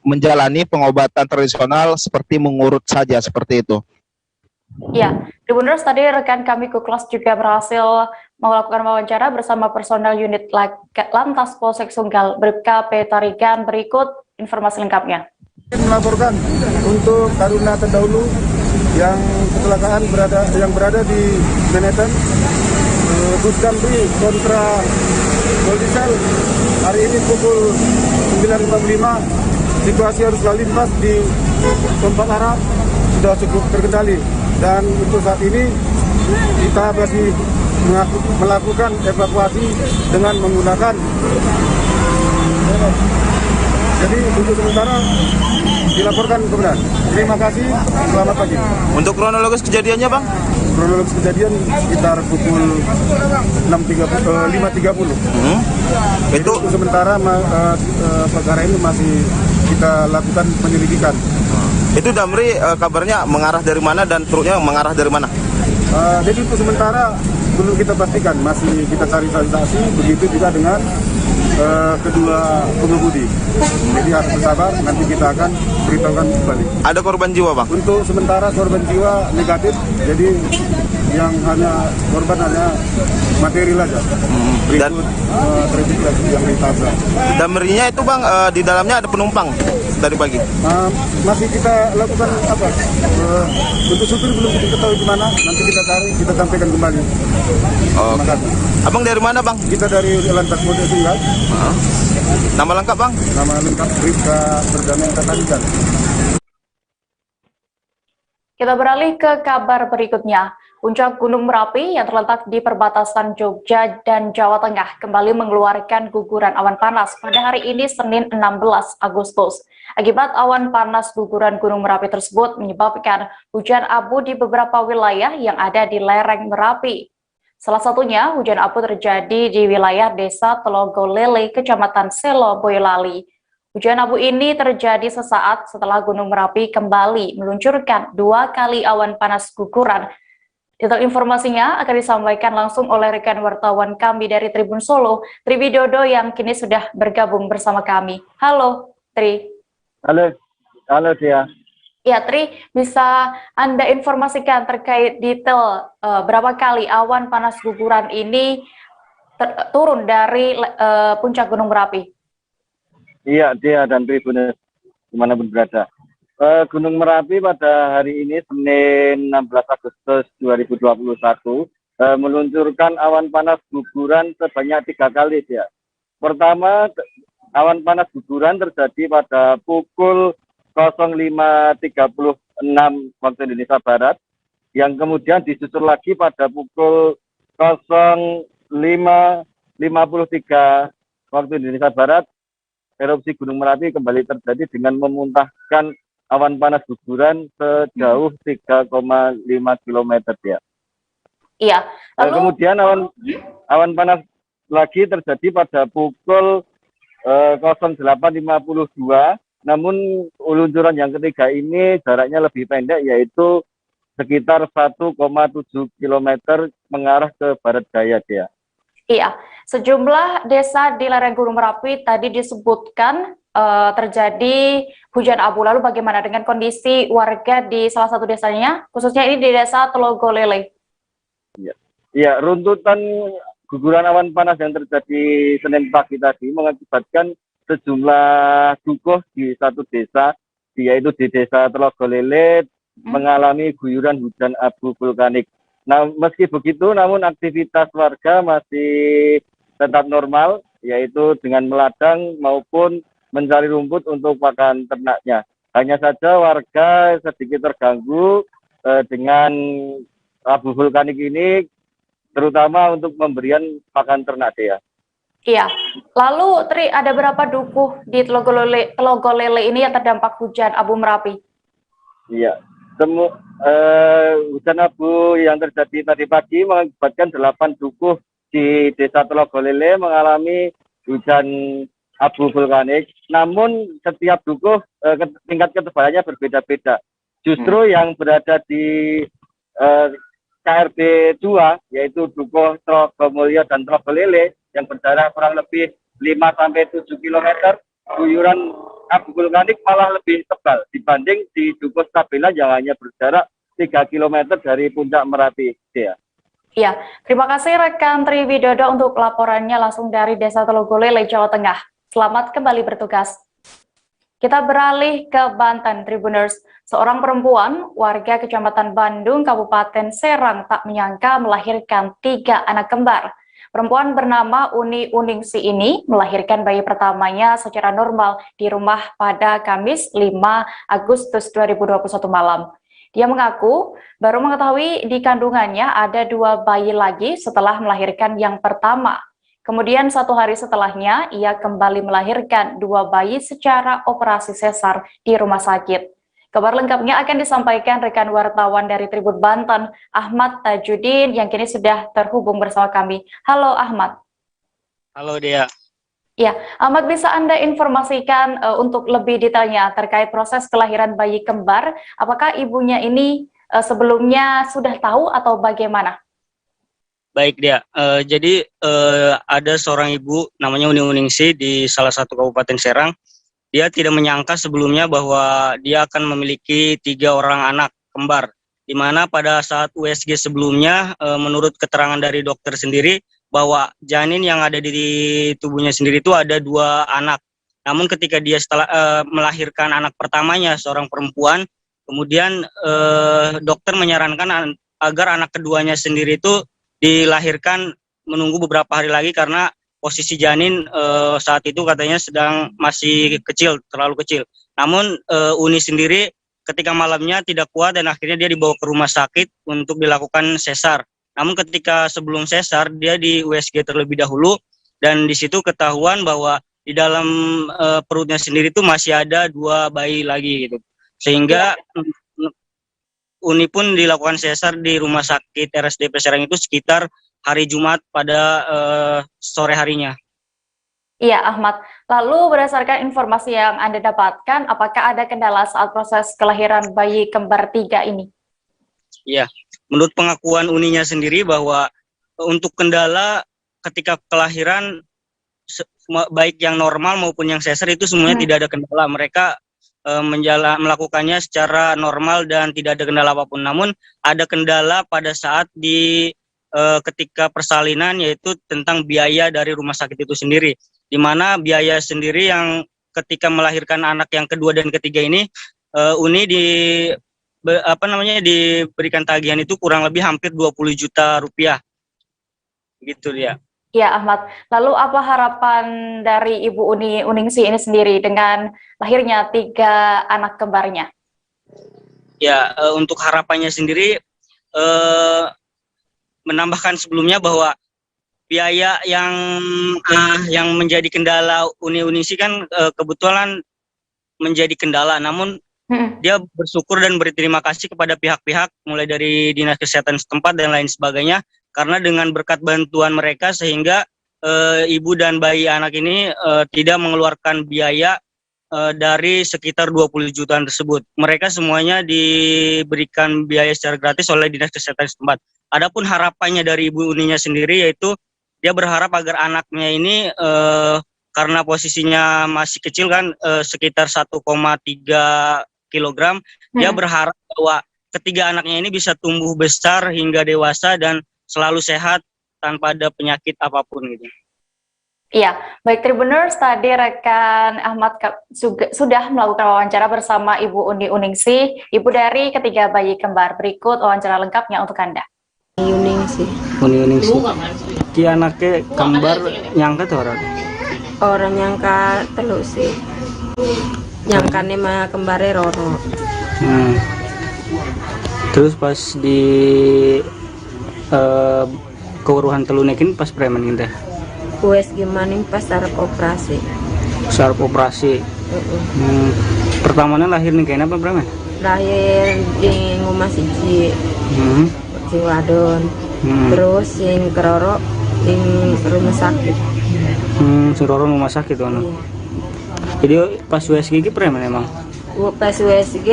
menjalani pengobatan tradisional seperti mengurut saja, seperti itu. Ya, Tribuners, tadi rekan kami Goklas juga berhasil melakukan wawancara bersama personel unit Lantas Polsek Sunggal, Bribka P. Tarigan. Berikut informasi lengkapnya. Melaporkan untuk Taruna terdahulu yang kecelakaan yang berada di Manhattan, bus Damri kontra Goldisel hari ini pukul 9.45. Situasi arus lalu lintas di tempat arah sudah cukup terkendali, dan untuk saat ini kita masih melakukan evakuasi dengan menggunakan. Jadi untuk sementara dilaporkan kebenaran. Terima kasih, selamat pagi. Untuk kronologis kejadiannya, Bang? Kronologis kejadian sekitar pukul 5.30. Itu untuk sementara perkara ini masih kita lakukan penyelidikan. Itu Damri kabarnya mengarah dari mana dan truknya mengarah dari mana? Jadi untuk sementara belum kita pastikan, masih kita cari validasi, begitu juga dengan kedua pengemudi. Jadi harus bersabar, nanti kita akan beritahukan kembali. Ada korban jiwa, Bang? Untuk sementara korban jiwa negatif, jadi yang korban hanya material aja. Berikut traffic light yang ditabrak. Damrinya itu, Bang, di dalamnya ada penumpang dari pagi? Masih kita lakukan untuk supir belum kita ketahui di mana, nanti kita cari, kita sampaikan kembali. Terima kasih. Abang dari mana, Bang? Kita dari Lantas Polda Singkat. Nama lengkap, Bang? Nama lengkap Bribka Perdana Tanikan. Kita beralih ke kabar berikutnya. Puncak Gunung Merapi yang terletak di perbatasan Jogja dan Jawa Tengah kembali mengeluarkan guguran awan panas pada hari ini Senin 16 Agustus. Akibat awan panas guguran Gunung Merapi tersebut menyebabkan hujan abu di beberapa wilayah yang ada di lereng Merapi. Salah satunya hujan abu terjadi di wilayah Desa Telogolele, Kecamatan Selo, Boyolali. Hujan abu ini terjadi sesaat setelah Gunung Merapi kembali meluncurkan 2 kali awan panas guguran. Detail informasinya akan disampaikan langsung oleh rekan wartawan kami dari Tribun Solo, Tri Widodo, yang kini sudah bergabung bersama kami. Halo, Tri. Halo Tia. Ya, Tri, bisa Anda informasikan terkait detail berapa kali awan panas guguran ini turun dari puncak Gunung Merapi? Iya, Tia dan Tribun dimanapun berada. Gunung Merapi pada hari ini Senin 16 Agustus 2021 meluncurkan awan panas guguran sebanyak 3 kali ya. Pertama, awan panas guguran terjadi pada pukul 05.36 waktu Indonesia Barat, yang kemudian disusul lagi pada pukul 05.53 waktu Indonesia Barat. Erupsi Gunung Merapi kembali terjadi dengan memuntahkan awan panas guguran sejauh 3,5 km ya. Iya. Kemudian awan panas lagi terjadi pada pukul 08.52. Namun luncuran yang ketiga ini jaraknya lebih pendek, yaitu sekitar 1,7 km mengarah ke barat daya dia. Iya, sejumlah desa di lereng Gunung Merapi tadi disebutkan terjadi hujan abu. Lalu bagaimana dengan kondisi warga di salah satu desanya, khususnya ini di desa Telogolele? Ya, runtutan guguran awan panas yang terjadi Senin pagi tadi mengakibatkan sejumlah dukuh di satu desa, yaitu di desa Telogolele, mengalami guyuran hujan abu vulkanik. Nah, meski begitu, namun aktivitas warga masih tetap normal, yaitu dengan meladang maupun mencari rumput untuk pakan ternaknya. Hanya saja warga sedikit terganggu dengan abu vulkanik ini, terutama untuk pemberian pakan ternak dia. Iya. Lalu, Tri, ada berapa dukuh di Telogolele ini yang terdampak hujan abu Merapi? Iya. Hujan abu yang terjadi tadi pagi mengakibatkan 8 dukuh di desa Telogolele mengalami hujan abu vulkanik. Namun setiap dukuh tingkat ketebalannya berbeda-beda. Justru yang berada di KRB 2, yaitu dukuh Trogomulyo dan Trogolele, yang berjarak kurang lebih 5-7 km, guyuran abu vulkanik malah lebih tebal dibanding di dukuh Stabila yang hanya berjarak 3 km dari puncak Merapi. Iya, terima kasih rekan Tri Widodo untuk laporannya langsung dari Desa Telogolele, Jawa Tengah. Selamat kembali bertugas. Kita beralih ke Banten, Tribuners. Seorang perempuan warga Kecamatan Bandung, Kabupaten Serang tak menyangka melahirkan 3 anak kembar. Perempuan bernama Uni Uningsi ini melahirkan bayi pertamanya secara normal di rumah pada Kamis 5 Agustus 2021 malam. Dia mengaku baru mengetahui di kandungannya ada 2 bayi lagi setelah melahirkan yang pertama. Kemudian 1 hari setelahnya, ia kembali melahirkan 2 bayi secara operasi sesar di rumah sakit. Kabar lengkapnya akan disampaikan rekan wartawan dari Tribun Banten, Ahmad Tajudin, yang kini sudah terhubung bersama kami. Halo Ahmad. Halo Dea. Ya, Ahmad, bisa Anda informasikan untuk lebih detailnya terkait proses kelahiran bayi kembar? Apakah ibunya ini sebelumnya sudah tahu atau bagaimana? Baik dia, jadi ada seorang ibu namanya Uni Uningsi di salah satu kabupaten Serang. Dia tidak menyangka sebelumnya bahwa dia akan memiliki 3 orang anak kembar. Di mana pada saat USG sebelumnya, menurut keterangan dari dokter sendiri, bahwa janin yang ada di tubuhnya sendiri itu ada 2 anak. Namun ketika dia setelah melahirkan anak pertamanya, seorang perempuan, kemudian dokter menyarankan agar anak keduanya sendiri itu dilahirkan menunggu beberapa hari lagi karena posisi janin saat itu katanya masih kecil, terlalu kecil. Namun Uni sendiri ketika malamnya tidak kuat dan akhirnya dia dibawa ke rumah sakit untuk dilakukan sesar. Namun ketika sebelum sesar dia di USG terlebih dahulu dan di situ ketahuan bahwa di dalam perutnya sendiri itu masih ada 2 bayi lagi gitu. Sehingga Uni pun dilakukan sesar di rumah sakit RSDP Serang itu sekitar hari Jumat pada sore harinya. Iya, Ahmad. Lalu berdasarkan informasi yang Anda dapatkan, apakah ada kendala saat proses kelahiran bayi kembar 3 ini? Iya, menurut pengakuan Uninya sendiri bahwa untuk kendala ketika kelahiran baik yang normal maupun yang sesar itu semuanya tidak ada kendala. Mereka melakukannya secara normal dan tidak ada kendala apapun. Namun ada kendala pada saat ketika persalinan, yaitu tentang biaya dari rumah sakit itu sendiri, di mana biaya sendiri yang ketika melahirkan anak yang kedua dan ketiga ini Uni diberikan tagihan itu kurang lebih hampir 20 juta rupiah gitu dia. Ya, Ahmad. Lalu apa harapan dari Ibu Uni Uningsi ini sendiri dengan lahirnya 3 anak kembarnya? Ya, untuk harapannya sendiri menambahkan sebelumnya bahwa biaya yang menjadi kendala Uni Uningsi kan kebetulan menjadi kendala. Namun dia bersyukur dan berterima kasih kepada pihak-pihak mulai dari Dinas Kesehatan setempat dan lain sebagainya. Karena dengan berkat bantuan mereka sehingga ibu dan bayi anak ini tidak mengeluarkan biaya dari sekitar 20 jutaan tersebut. Mereka semuanya diberikan biaya secara gratis oleh Dinas Kesehatan setempat. Adapun harapannya dari Ibu Uninya sendiri yaitu dia berharap agar anaknya ini karena posisinya masih kecil kan sekitar 1,3 kilogram, dia berharap bahwa ketiga anaknya ini bisa tumbuh besar hingga dewasa dan selalu sehat tanpa ada penyakit apapun gitu. Iya, baik Tribuners, tadi rekan Ahmad sudah melakukan wawancara bersama Ibu Uni Uningsi, ibu dari ketiga bayi kembar. Berikut wawancara lengkapnya untuk Anda. Uni Uningsi. Ki anaknya kembar nyangka tuh orang nyangka teluk sih. Nyangkane mah kembare Roro. Terus pas di keuruhan telunekin pas preman gitu. USG maning pas sarap operasi. Sarap operasi. Pertamanya lahir nih kayaknya apa preman? Lahir di rumah siji. Sing wadon. Terus sing keroro di rumah sakit. Sing keroro rumah sakit kan. Jadi pas USG ki preman emang. Pas USG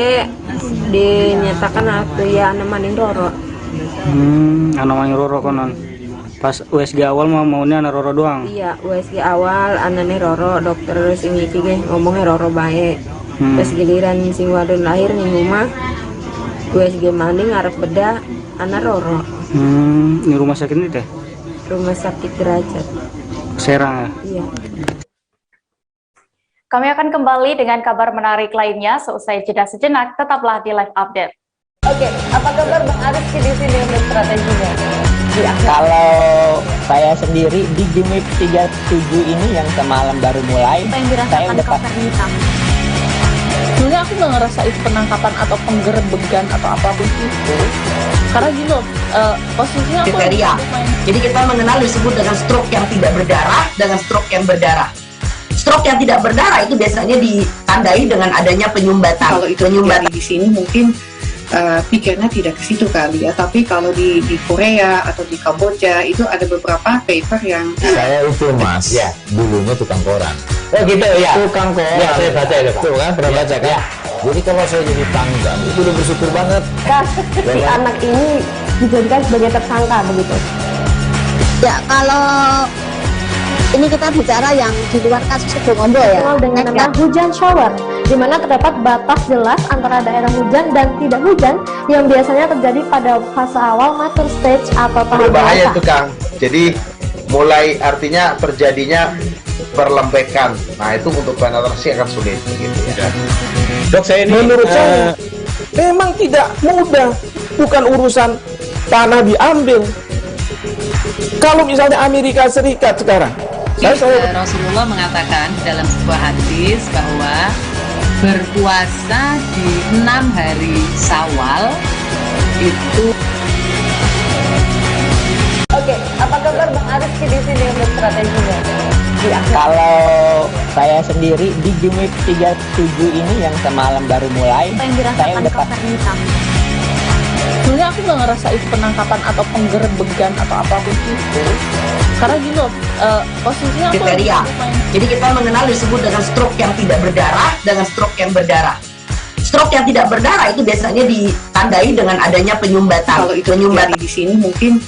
dinyatakan aku ya maning Roro. Anak maning Roro konon. Pas USG awal maunya anak Roro doang. Iya, USG awal anaknya Roro, dokter sing iki ngomongnya Roro baik. Pas giliran sing wadon lahir ning rumah USG maning arep beda anak Roro. Ini rumah sakit ini teh? Rumah sakit Derajat. Serang ya? Iya. Kami akan kembali dengan kabar menarik lainnya seusai jeda sejenak. Tetaplah di Live Update. Oke, apa kabar Bang Aris di sini untuk strateginya? Kalau saya sendiri di game 37 ini yang semalam baru mulai, saya udah Sebenarnya aku nggak ngerasa itu penangkapan atau penggerebegan atau apapun itu. Karena gini loh, posisinya aku kriteria. Jadi kita mengenal disebut dengan stroke yang tidak berdarah dengan stroke yang berdarah. Stroke yang tidak berdarah itu biasanya ditandai dengan adanya penyumbatan. Kalau itu terjadi di sini mungkin pikirnya tidak ke situ kali ya. Tapi kalau di Korea atau di Kamboja itu ada beberapa paper yang Saya itu Mas, ya dulunya tukang koran. Oh gitu ya. Tukang koran. Ya, saya baca itu Pak. Tuh kan, pernah baca kan? Ya. Jadi kalau saya jadi pangdam itu udah bersyukur banget. Si anak ini dijadikan sebagai tersangka begitu. Ya, kalau ini kita bicara yang di luar kasus Situbondo ya. Dengan nama hujan shower, di mana terdapat batas jelas antara daerah hujan dan tidak hujan yang biasanya terjadi pada fase awal mature stage atau tahap Berbahaya dewasa. itu Kang. Jadi mulai artinya terjadinya perlembekan. Nah itu untuk penetrasi akan sulit gitu ya. Dok, saya ini menurut saya memang tidak mudah, bukan urusan tanah diambil. Kalau misalnya Amerika Serikat sekarang, Rasulullah mengatakan dalam sebuah hadis bahwa berpuasa di 6 hari Syawal itu. Oke, apa kabar Bang Aris di sini untuk strateginya? Kalau saya sendiri di game 37 ini yang semalam baru mulai, saya udah Sebenarnya aku nggak ngerasa itu penangkapan atau penggerebegan atau apapun itu. Karena gini loh, posisinya aku kriteria. Jadi kita mengenal disebut dengan stroke yang tidak berdarah dengan stroke yang berdarah. Stroke yang tidak berdarah itu biasanya ditandai dengan adanya penyumbatan. kalau itu terjadi di sini mungkin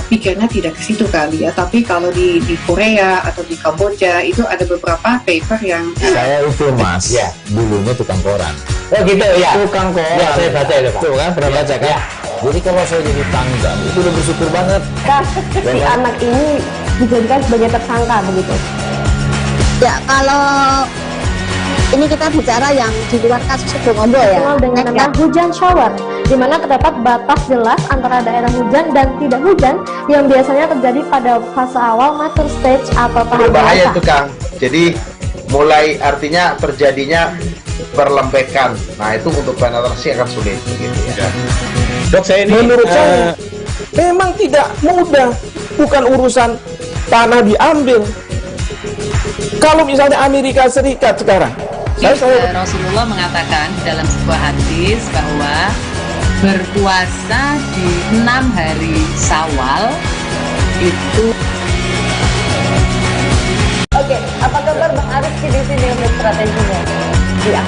pikirnya tidak ke situ kali ya. Tapi kalau di Korea atau di Kamboja itu ada beberapa paper yang Saya itu Mas, ya dulunya tukang koran. Oh gitu ya. Tukang koran. Ya, saya baca itu Pak. Tuh kan, pernah baca kan? Ya. Jadi kalau saya jadi pangdam itu udah bersyukur banget. Si anak ini dijadikan sebagai tersangka begitu. Ya, kalau ini kita bicara yang di luar kasus Situbondo ya. Dengan nama hujan shower, di mana terdapat batas jelas antara daerah hujan dan tidak hujan yang biasanya terjadi pada fase awal mature stage atau tahap Berbahaya dewasa. itu Kang. Jadi mulai artinya terjadinya perlembekan. Nah itu untuk penetrasi akan sulit gitu ya. Dok, saya ini menurut saya memang tidak mudah, bukan urusan tanah diambil. Kalau misalnya Amerika Serikat sekarang, Rasulullah mengatakan dalam sebuah hadis bahwa berpuasa di 6 hari Syawal itu. Oke, apa kabar Bang Aris di sini untuk strateginya?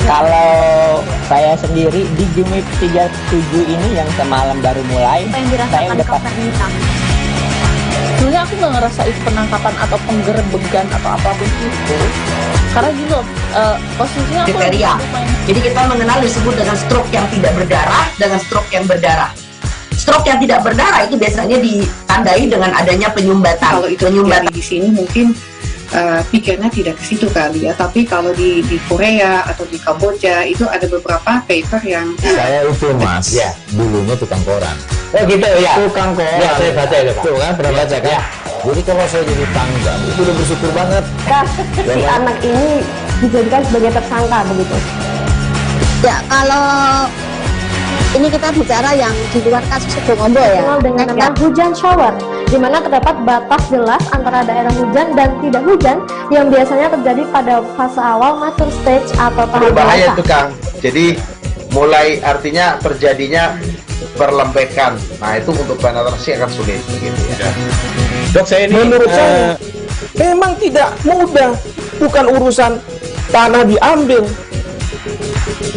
Kalau saya sendiri di game 37 ini yang semalam baru mulai, saya udah Sebenarnya aku nggak ngerasa itu penangkapan atau penggerebegan atau apapun itu. Karena gini loh, posisinya aku kriteria. Jadi kita mengenal disebut dengan stroke yang tidak berdarah dengan stroke yang berdarah. Stroke yang tidak berdarah itu biasanya ditandai dengan adanya penyumbatan. kalau itu terjadi di sini mungkin pikirnya tidak ke situ kali ya. Tapi kalau di Korea atau di Kamboja itu ada beberapa paper yang Saya itu Mas, ya dulunya tukang koran. Oh gitu ya. Tukang koran. Ya, saya baca itu Pak. Tuh kan, pernah baca kan? Ya. Jadi kalau saya jadi pangdam itu udah bersyukur banget. Si anak ini dijadikan sebagai tersangka begitu. Ya, kalau ini kita bicara yang di luar kasus Situbondo ya. Dengan nama hujan shower, di mana terdapat batas jelas antara daerah hujan dan tidak hujan yang biasanya terjadi pada fase awal mature stage atau tahap Berbahaya dewasa. itu Kang. Jadi mulai artinya terjadinya perlembekan. Nah itu untuk penetrasi akan sulit gitu ya. Dok, saya ini menurut saya memang tidak mudah, bukan urusan tanah diambil.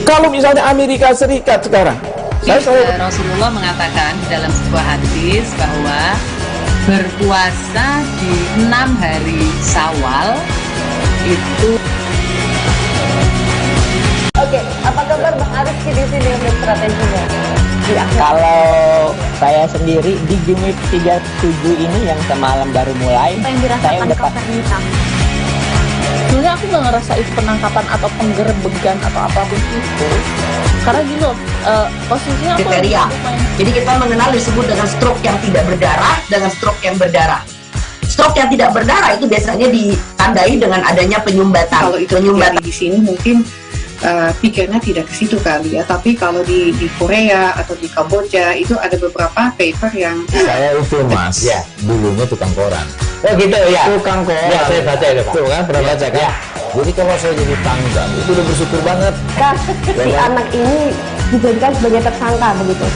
Kalau misalnya Amerika Serikat sekarang, Rasulullah mengatakan dalam sebuah hadis bahwa berpuasa di 6 hari Syawal itu. Oke, apa kabar Bang Aris di sini untuk strateginya? Kalau saya sendiri di game 37 ini yang semalam baru mulai, saya udah Sebenarnya Sebenarnya aku nggak ngerasa itu penangkapan atau penggerebekan atau apapun itu. Karena gini loh, posisinya aku kriteria. Jadi kita mengenal disebut dengan stroke yang tidak berdarah dengan stroke yang berdarah. Stroke yang tidak berdarah itu biasanya ditandai dengan adanya penyumbatan. Kalau itu terjadi di sini mungkin pikirnya tidak ke situ kali ya, tapi kalau di Korea atau di Kamboja itu ada beberapa paper yang Saya itu mas, ya dulunya tukang koran. Oh gitu ya. Tukang koran. Ya saya baca itu Pak. Tuh kan pernah baca kan? Ya. Jadi kalau saya jadi tangga itu udah bersyukur banget. Si anak ini dijadikan sebagai tersangka begitu.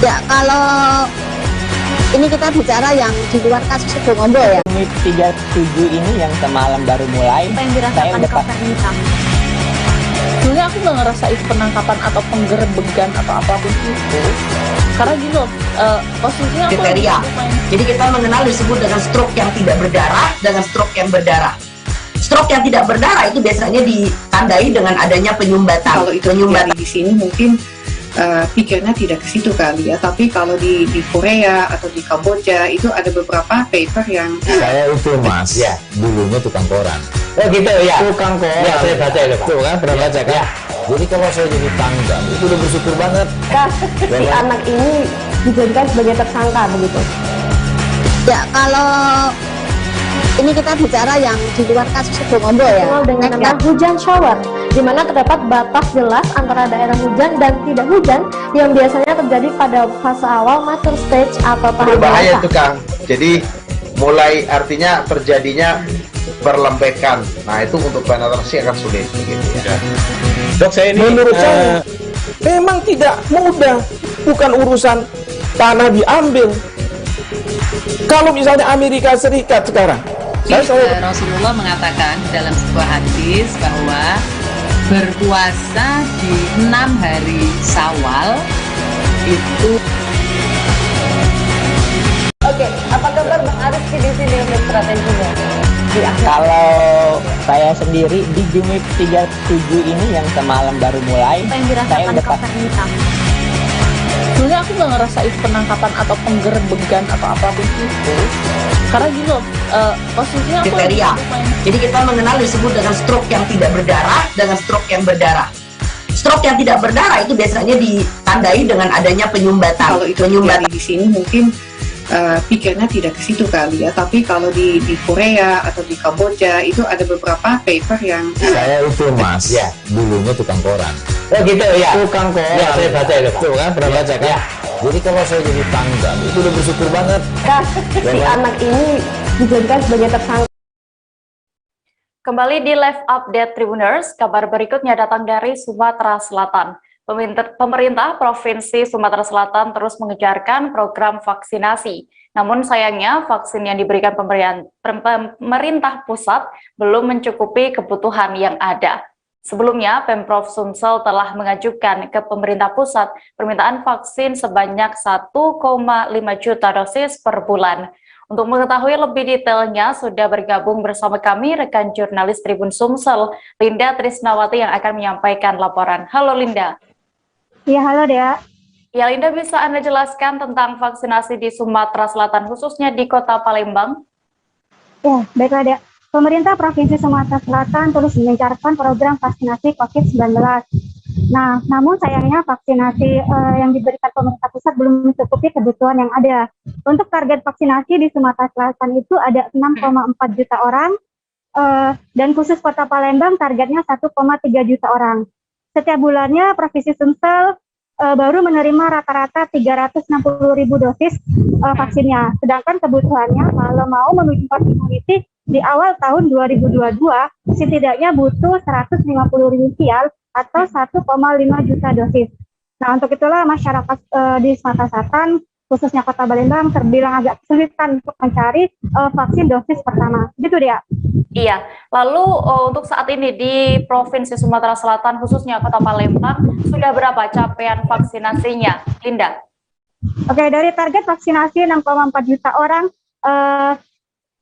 Ya kalau ini kita bicara yang di luar kasus Bongombo ya. Unit 37 ini yang semalam baru mulai. Apa yang Saya dirasakan udah Kak Fernita? sebenarnya aku nggak ngerasa itu penangkapan atau penggerebekan atau apapun itu. Karena gini loh, posisinya aku kriteria. Jadi kita mengenal disebut dengan stroke yang tidak berdarah dengan stroke yang berdarah. Stroke yang tidak berdarah itu biasanya ditandai dengan adanya penyumbatan. Kalau itu terjadi di sini mungkin pikirnya tidak ke situ kali ya, tapi kalau di Korea atau di Kamboja itu ada beberapa paper yang Saya itu mas, ya dulunya tukang koran. Oh gitu ya. Tukang koran. Ya saya baca itu Pak. Tuh kan pernah baca kan? Ya. Jadi kalau saya jadi tangga itu udah bersyukur banget. Si anak ini dijadikan sebagai tersangka begitu. Ya kalau ini kita bicara yang di luar kasus Bongombo ya. Dengan nama hujan shower, di mana terdapat batas jelas antara daerah hujan dan tidak hujan yang biasanya terjadi pada fase awal mature stage atau tahap Berbahaya dewasa. itu Kang. Jadi mulai artinya terjadinya perlembekan. Nah itu untuk penetrasi akan sulit. Gitu, ya. Dok saya ini menurut saya memang tidak mudah, bukan urusan tanah diambil. Kalau misalnya Amerika Serikat sekarang, Rasulullah mengatakan dalam sebuah hadis bahwa berpuasa di 6 hari Syawal itu. Oke, apa kabar Bang Ariski di sini untuk strateginya? Kalau saya sendiri di unit 37 ini yang semalam baru mulai. Apa yang Saya dirasakan udah Kak Fernita? sebenarnya aku nggak ngerasa itu penangkapan atau penggerebekan atau apapun itu. Karena gini loh, posisinya aku kriteria. Jadi kita mengenal disebut dengan stroke yang tidak berdarah dengan stroke yang berdarah. Stroke yang tidak berdarah itu biasanya ditandai dengan adanya penyumbatan. Kalau itu terjadi di sini mungkin pikirnya tidak ke situ kali ya, tapi kalau di Korea atau di Kamboja itu ada beberapa paper yang Saya itu mas, ya dulunya tukang koran. Oh gitu ya. Tukang koran. Ya saya baca itu Pak. Tuh kan pernah baca kan? Ya. Jadi kalau saya jadi tangga itu udah bersyukur banget. Si anak ini dijadikan sebagai tersangka. Kembali di live update Tribuners, kabar berikutnya datang dari Sumatera Selatan. Pemerintah Provinsi Sumatera Selatan terus mengejarkan program vaksinasi. Namun sayangnya vaksin yang diberikan pemerintah pusat belum mencukupi kebutuhan yang ada. Sebelumnya, Pemprov Sumsel telah mengajukan ke pemerintah pusat permintaan vaksin sebanyak 1,5 juta dosis per bulan. Untuk mengetahui lebih detailnya, sudah bergabung bersama kami rekan jurnalis Tribun Sumsel, Linda Trisnawati yang akan menyampaikan laporan. Halo Linda. Ya, halo Dea. Ya Linda, bisa Anda jelaskan tentang vaksinasi di Sumatera Selatan, khususnya di Kota Palembang? Ya, baiklah Dea. Pemerintah Provinsi Sumatera Selatan terus mengencarkan program vaksinasi COVID-19. Nah, namun sayangnya vaksinasi yang diberikan pemerintah pusat belum mencukupi kebutuhan yang ada. Untuk target vaksinasi di Sumatera Selatan itu ada 6,4 juta orang, dan khusus Kota Palembang targetnya 1,3 juta orang. Setiap bulannya Provinsi Sumsel baru menerima rata-rata 360.000 dosis vaksinnya. Sedangkan kebutuhannya kalau mau menuju herd immunity di awal tahun 2022 setidaknya butuh 150.000 vial atau 1,5 juta dosis. Nah, untuk itulah masyarakat di Sumatera Selatan, khususnya Kota Palembang, terbilang agak kesulitan untuk mencari vaksin dosis pertama. Gitu dia. Iya, lalu untuk saat ini di Provinsi Sumatera Selatan, khususnya Kota Palembang, sudah berapa capaian vaksinasinya, Linda? Oke, dari target vaksinasi 6,4 juta orang,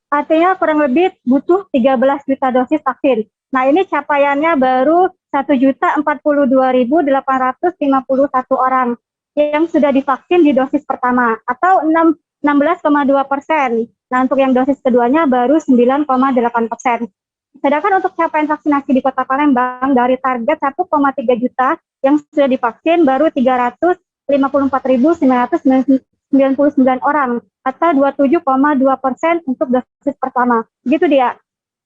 artinya kurang lebih butuh 13 juta dosis vaksin. Nah, ini capaiannya baru 1.042.851 orang yang sudah divaksin di dosis pertama, atau 16,2%. Nah, untuk yang dosis keduanya baru 9,8%. Sedangkan untuk capaian vaksinasi di Kota Palembang dari target 1,3 juta yang sudah divaksin baru 354.999 orang atau 27,2% untuk dosis pertama. Gitu dia.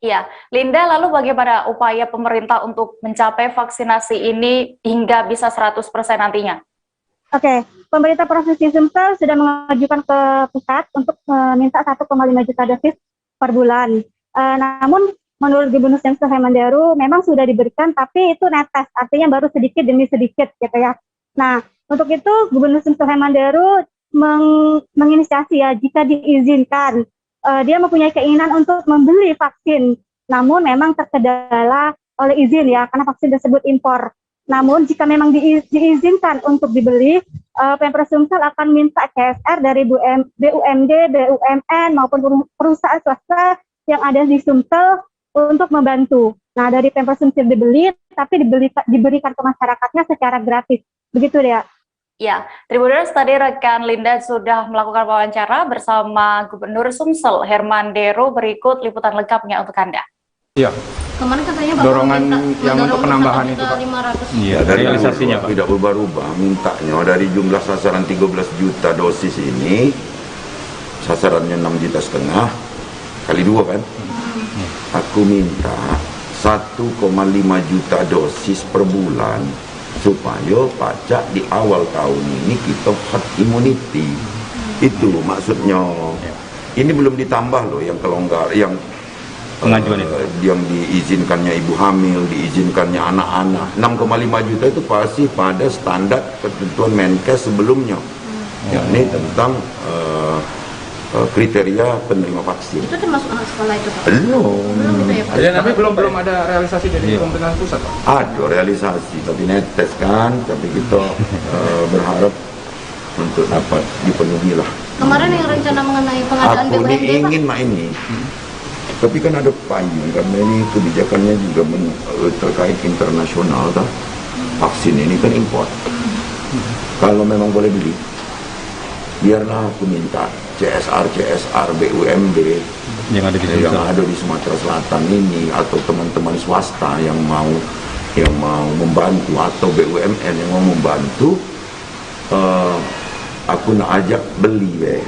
Iya, Linda, lalu bagaimana upaya pemerintah untuk mencapai vaksinasi ini hingga bisa 100% nantinya? Oke, pemerintah Provinsi Sumsel sudah mengajukan ke pusat untuk meminta 1,5 juta dosis per bulan. Namun menurut Gubernur Sumsel Hemmanderu memang sudah diberikan, tapi itu netes, artinya baru sedikit demi sedikit gitu ya. Nah, untuk itu Gubernur Sumsel Hemmanderu menginisiasi ya, jika diizinkan, dia mempunyai keinginan untuk membeli vaksin, namun memang terkendala oleh izin ya, karena vaksin tersebut impor. Namun jika memang diizinkan untuk dibeli, Pemprov Sumsel akan minta CSR dari BUMD, BUMN maupun perusahaan swasta yang ada di Sumsel untuk membantu. Nah, dari Pemprov Sumsel dibeli, tapi diberikan ke masyarakatnya secara gratis. Begitu ya. Ya, Tribuners, tadi rekan Linda sudah melakukan wawancara bersama Gubernur Sumsel Hemmanderu. Berikut liputan lengkapnya untuk Anda. Iya. Kemarin katanya Bapak dorongan yang untuk penambahan itu, Pak. 500. Iya, dari realisasinya, Pak. Tidak berubah-ubah, mintanya dari jumlah sasaran 13 juta dosis ini, sasarannya 6,5 juta kali 2 kan? Aku minta 1,5 juta dosis per bulan supaya pacak di awal tahun ini kita herd immunity. Itu maksudnya. Ini belum ditambah loh yang kelonggar, yang pengajuan itu, yang diizinkannya ibu hamil, diizinkannya anak-anak. 6,5 juta itu pasti pada standar ketentuan Menkes sebelumnya, yakni tentang kriteria penerima vaksin. Itu termasuk anak sekolah itu, Pak? Belum. Belum gitu ya, Pak? Ya, tapi belum ada realisasi dari pemerintahan pusat, Pak. Ada realisasi, tapi netes kan. Tapi kita berharap untuk dapat dipenuhi lah. Kemarin yang rencana mengenai pengadaan Aku BUMD, Pak? ingin ini. Tapi kan ada payung, karena ini kebijakannya juga terkait internasional kan. Vaksin ini kan import. Kalau memang boleh beli, biarlah aku minta CSR BUMD yang ada di Sumatera Selatan ini, atau teman-teman swasta yang mau membantu, atau BUMN yang mau membantu, aku nak ajak beli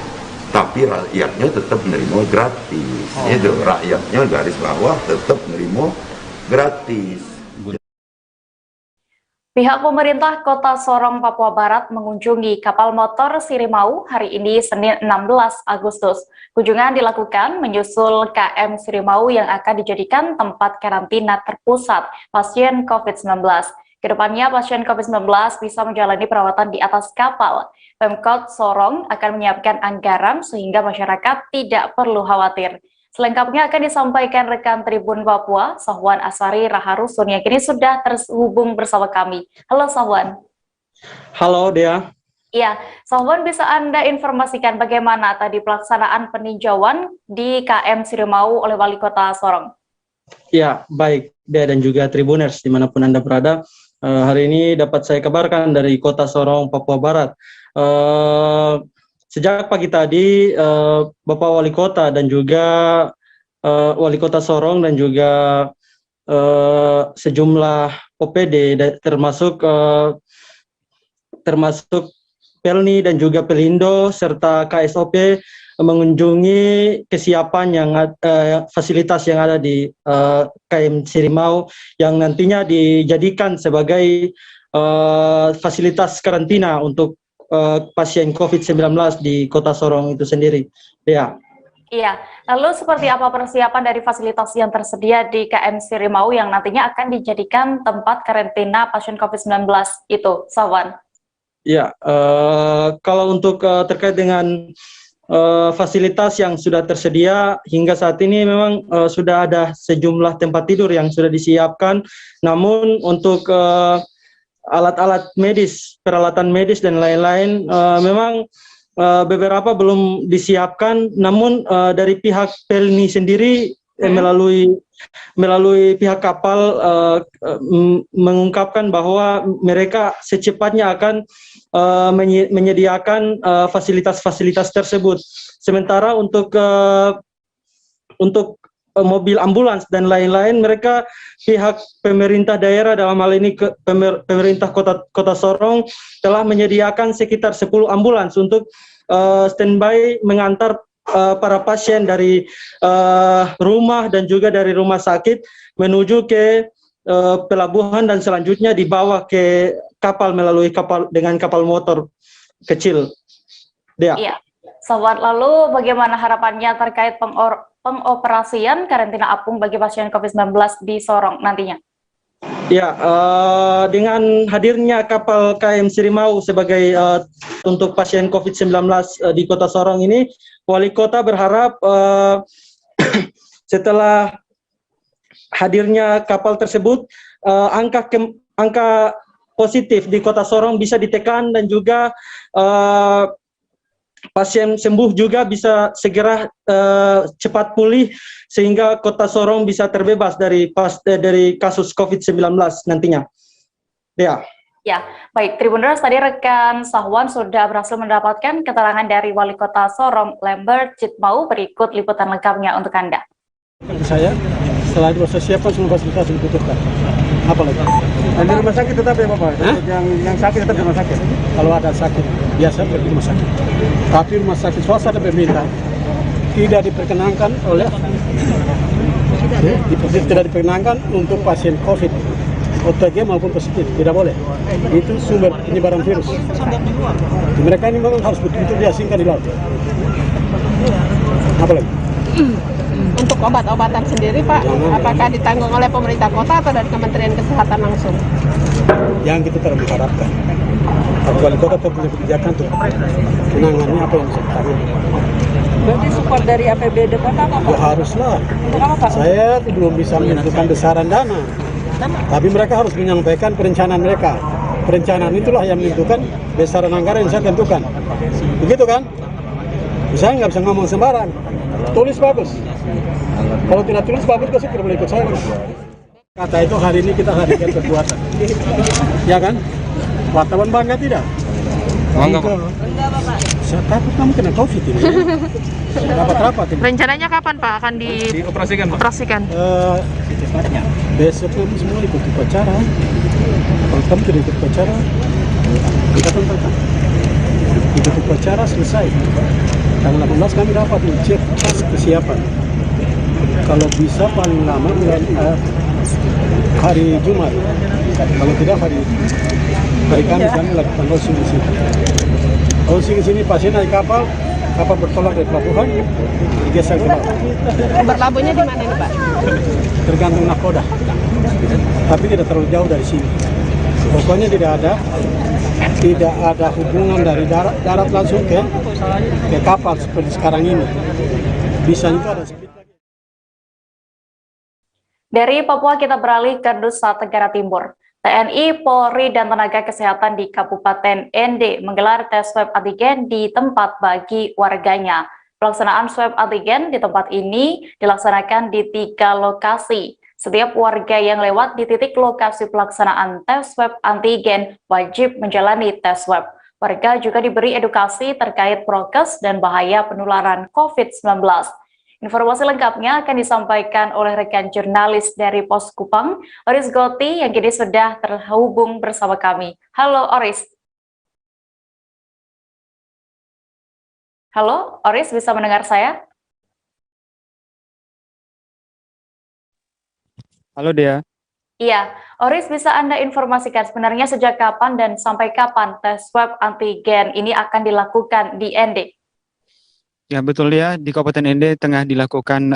tapi rakyatnya tetap menerima gratis. Itu rakyatnya garis bawah tetap menerima gratis. Pihak pemerintah Kota Sorong, Papua Barat mengunjungi kapal motor Sirimau hari ini Senin 16 Agustus. Kunjungan dilakukan menyusul KM Sirimau yang akan dijadikan tempat karantina terpusat pasien COVID-19. Kedepannya pasien COVID-19 bisa menjalani perawatan di atas kapal. Pemkot Sorong akan menyiapkan anggaran sehingga masyarakat tidak perlu khawatir. Selengkapnya akan disampaikan rekan Tribun Papua, Sahwan Asari Raharusun, yang kini sudah terhubung bersama kami. Halo Sahwan. Halo Dea. Iya, Sahwan, bisa Anda informasikan bagaimana tadi pelaksanaan peninjauan di KM Sirimau oleh Wali Kota Sorong? Ya, baik Dea dan juga Tribuners dimanapun Anda berada. Hari ini dapat saya kabarkan dari Kota Sorong, Papua Barat. Sejak pagi tadi, Bapak Wali Kota dan juga Wali Kota Sorong dan juga sejumlah OPD termasuk Pelni dan juga Pelindo serta KSOP mengunjungi kesiapan yang fasilitas yang ada di KM Sirimau yang nantinya dijadikan sebagai fasilitas karantina untuk pasien COVID-19 di Kota Sorong itu sendiri. Ya. Iya, lalu seperti apa persiapan dari fasilitas yang tersedia di KM Sirimau yang nantinya akan dijadikan tempat karantina pasien COVID-19 itu, Sawan? Ya, kalau untuk terkait dengan fasilitas yang sudah tersedia hingga saat ini memang sudah ada sejumlah tempat tidur yang sudah disiapkan, namun untuk alat-alat medis, peralatan medis dan lain-lain memang beberapa belum disiapkan, namun dari pihak Pelni sendiri melalui pihak kapal mengungkapkan bahwa mereka secepatnya akan menyediakan fasilitas-fasilitas tersebut. Sementara untuk mobil ambulans dan lain-lain, mereka pihak pemerintah daerah dalam hal ini pemerintah Kota Sorong telah menyediakan sekitar 10 ambulans untuk standby mengantar para pasien dari rumah dan juga dari rumah sakit menuju ke pelabuhan dan selanjutnya dibawa ke kapal melalui kapal motor kecil. Iya. Sobat, lalu bagaimana harapannya terkait pengoperasian karantina apung bagi pasien COVID-19 di Sorong nantinya? Ya, dengan hadirnya kapal KM Sirimau sebagai untuk pasien COVID-19 di Kota Sorong ini, Wali Kota berharap setelah hadirnya kapal tersebut, angka positif di Kota Sorong bisa ditekan dan juga pasien sembuh juga bisa segera cepat pulih sehingga Kota Sorong bisa terbebas dari kasus COVID-19 nantinya. Ya. Ya, baik. Tribuners, tadi rekan Sahwan sudah berhasil mendapatkan keterangan dari Wali Kota Sorong, Lambert Citmau. Berikut liputan lengkapnya untuk Anda. Saya, setelah proses siapkan semua fasilitas yang dibutuhkan. Apa lagi? Dan di rumah sakit tetap ya Bapak? Yang sakit tetap di rumah sakit? Kalau ada sakit, biasa pergi rumah sakit. Tapi rumah sakit swasta dan pemerintah tidak diperkenankan oleh tidak diperkenankan untuk pasien COVID, OTG maupun positif, tidak boleh. Itu sumber penyebaran virus. Mereka ini memang harus betul-betul diasingkan di laut. Apa lagi? Untuk obat-obatan sendiri Pak, apakah ditanggung oleh pemerintah kota atau dari Kementerian Kesehatan langsung? Yang kita terlalu harapkan. Wali kota tetap punya kebijakan untuk menangani apa yang bisa ditangani. Berarti support dari APBD kota apa Pak? Ya haruslah. Untuk apa Pak? Saya belum bisa menentukan besaran dana. Tapi mereka harus menyampaikan perencanaan mereka. Perencanaan itulah yang menentukan besaran anggaran yang saya tentukan. Begitu kan? Saya nggak bisa ngomong sembarang. Tulis bagus. Kalau tidak tulis bagus, pasti tidak boleh ikut saya. Kata itu hari ini kita hadirkan perbuatan. Ya kan? Wartawan bangga tidak? Bangga Pak. Saya takut kamu kena COVID ini. Dapat rapat ini. Rencananya kapan Pak akan dioperasikan Pak? Operasikan? Secepatnya. Besok kami semua ikut upacara. Kalau kamu tidak ikut upacara, kita tentangkan. Ikut upacara selesai. Tanggal 18 kami dapat mencek kesiapan. Kalau bisa paling lama hari Jumat. Kalau tidak hari Kamis kami lakukan launching di sini. Launching di sini pasien naik kapal bertolak dari pelabuhan, digeser ke bawah. Berlabuhnya di mana nih Pak? Tergantung nakoda. Tapi tidak terlalu jauh dari sini. Pokoknya tidak ada hubungan dari darat langsung ke kapal seperti sekarang ini. Bisa itu ada speed. Dari Papua kita beralih ke Nusa Tenggara Timur. TNI, Polri, dan tenaga kesehatan di Kabupaten ND menggelar tes swab antigen di tempat bagi warganya. Pelaksanaan swab antigen di tempat ini dilaksanakan di 3 lokasi. Setiap warga yang lewat di titik lokasi pelaksanaan tes swab antigen wajib menjalani tes swab. Warga juga diberi edukasi terkait prokes dan bahaya penularan COVID-19. Informasi lengkapnya akan disampaikan oleh rekan jurnalis dari Pos Kupang, Oris Goti, yang kini sudah terhubung bersama kami. Halo Oris. Halo Oris, bisa mendengar saya? Halo Dea. Iya, Oris, bisa Anda informasikan sebenarnya sejak kapan dan sampai kapan tes swab antigen ini akan dilakukan di ND? Ya betul ya, di Kabupaten ND tengah dilakukan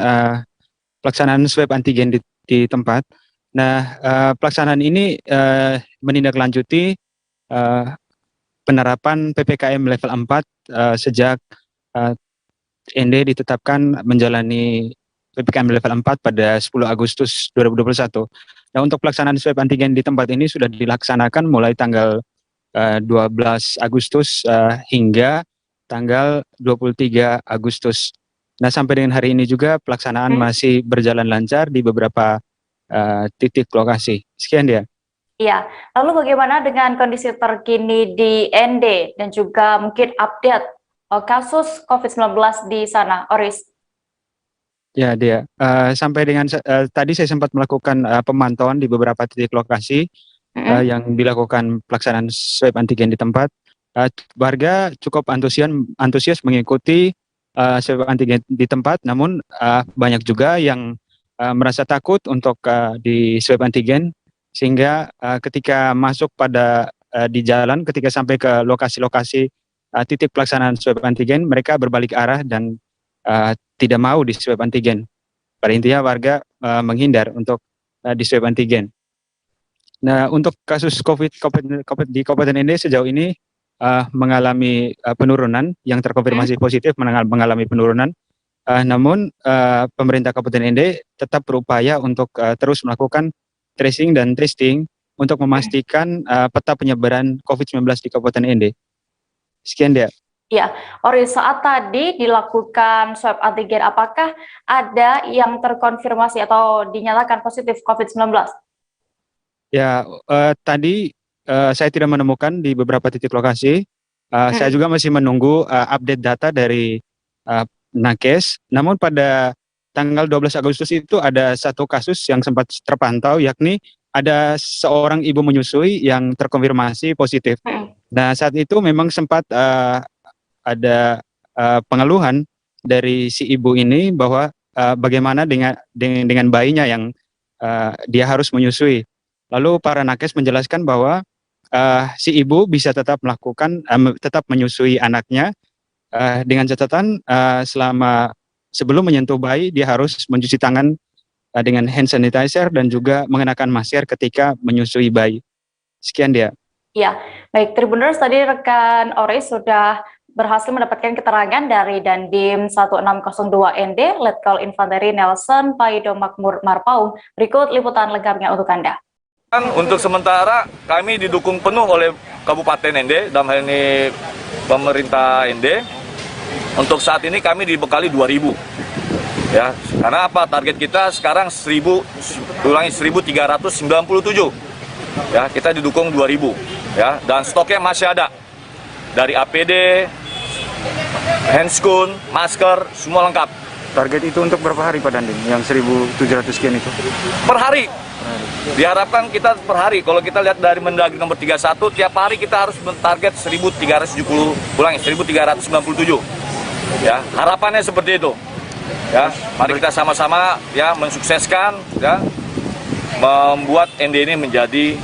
pelaksanaan swab antigen di tempat. Nah, pelaksanaan ini menindaklanjuti penerapan PPKM level 4 sejak ND ditetapkan menjalani PPKM level 4 pada 10 Agustus 2021. Nah, untuk pelaksanaan swab antigen di tempat ini sudah dilaksanakan mulai tanggal 12 Agustus hingga tanggal 23 Agustus. Nah, sampai dengan hari ini juga pelaksanaan masih berjalan lancar di beberapa titik lokasi. Sekian dia. Iya, lalu bagaimana dengan kondisi terkini di ND dan juga mungkin update kasus COVID-19 di sana, Oris? Ya, dia. Sampai dengan tadi saya sempat melakukan pemantauan di beberapa titik lokasi yang dilakukan pelaksanaan swab antigen di tempat. Warga cukup antusias mengikuti swab antigen di tempat, namun banyak juga yang merasa takut untuk di swab antigen, sehingga ketika masuk pada di jalan, ketika sampai ke lokasi-lokasi titik pelaksanaan swab antigen, mereka berbalik arah dan tidak mau di swab antigen. Pada intinya warga menghindar untuk di swab antigen. Nah, untuk kasus COVID di Kabupaten Ende sejauh ini mengalami penurunan, yang terkonfirmasi positif mengalami penurunan. Namun pemerintah Kabupaten Ende tetap berupaya untuk terus melakukan tracing dan testing untuk memastikan peta penyebaran COVID-19 di Kabupaten Ende. Sekian dia. Ya, Ori, saat tadi dilakukan swab antigen, apakah ada yang terkonfirmasi atau dinyatakan positif COVID-19? Ya, tadi saya tidak menemukan di beberapa titik lokasi. Saya juga masih menunggu update data dari Nakes. Namun pada tanggal 12 Agustus itu ada satu kasus yang sempat terpantau, yakni ada seorang ibu menyusui yang terkonfirmasi positif. Nah, saat itu memang sempat ada pengeluhan dari si ibu ini bahwa bagaimana dengan bayinya yang dia harus menyusui. Lalu para nakes menjelaskan bahwa si ibu bisa tetap tetap menyusui anaknya dengan catatan sebelum menyentuh bayi dia harus mencuci tangan dengan hand sanitizer dan juga mengenakan masker ketika menyusui bayi. Sekian dia. Ya, baik Tribuners, tadi rekan Ori sudah berhasil mendapatkan keterangan dari Dandim 1602 ND, Letkol Infanteri Nelson Paido Makmur Marpaung. Berikut liputan lengkapnya untuk Anda. Untuk sementara kami didukung penuh oleh Kabupaten Ende, dalam hal ini pemerintah Ende. Untuk saat ini kami dibekali 2.000. Ya, karena apa? Target kita sekarang 1.397. Ya, kita didukung 2.000. Ya, dan stoknya masih ada. Dari APD, handscoon, masker, semua lengkap. Target itu untuk berapa hari Pak Dandim? Yang 1.700 sekian itu? Per hari. Diharapkan kita per hari. Kalau kita lihat dari Mendagri nomor 31, tiap hari kita harus mentarget 1.397. Ya, harapannya seperti itu. Ya, mari kita sama-sama ya mensukseskan ya membuat ND ini menjadi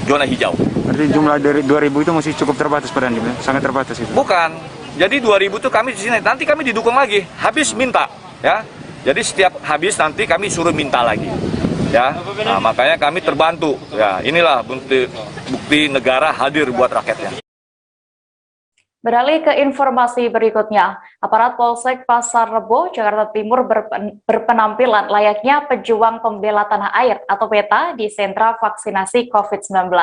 zona hijau. Berarti jumlah dari 2.000 itu masih cukup terbatas Pak Dandim, sangat terbatas itu. Bukan. Jadi 2.000 itu kami di sini, nanti kami didukung lagi. Habis minta ya. Jadi setiap habis nanti kami suruh minta lagi. Ya, nah, makanya kami terbantu. Ya, inilah bukti negara hadir buat rakyatnya. Beralih ke informasi berikutnya, aparat Polsek Pasar Rebo, Jakarta Timur berpenampilan layaknya pejuang pembela tanah air atau PETA di sentra vaksinasi COVID-19.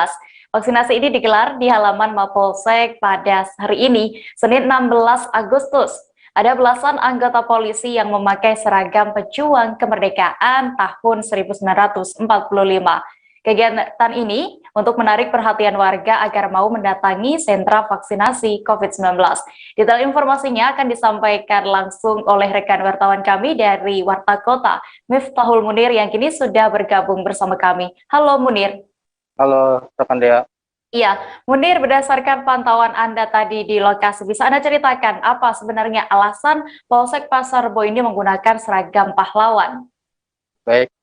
Vaksinasi ini digelar di halaman Mapolsek pada hari ini, Senin 16 Agustus. Ada belasan anggota polisi yang memakai seragam pejuang kemerdekaan tahun 1945. Kegiatan ini untuk menarik perhatian warga agar mau mendatangi sentra vaksinasi COVID-19. Detail informasinya akan disampaikan langsung oleh rekan wartawan kami dari Warta Kota, Miftahul Munir, yang kini sudah bergabung bersama kami. Halo Munir. Halo rekan Dea. Iya, Munir, berdasarkan pantauan Anda tadi di lokasi, bisa Anda ceritakan apa sebenarnya alasan Polsek Pasar Rebo ini menggunakan seragam pahlawan? Baik,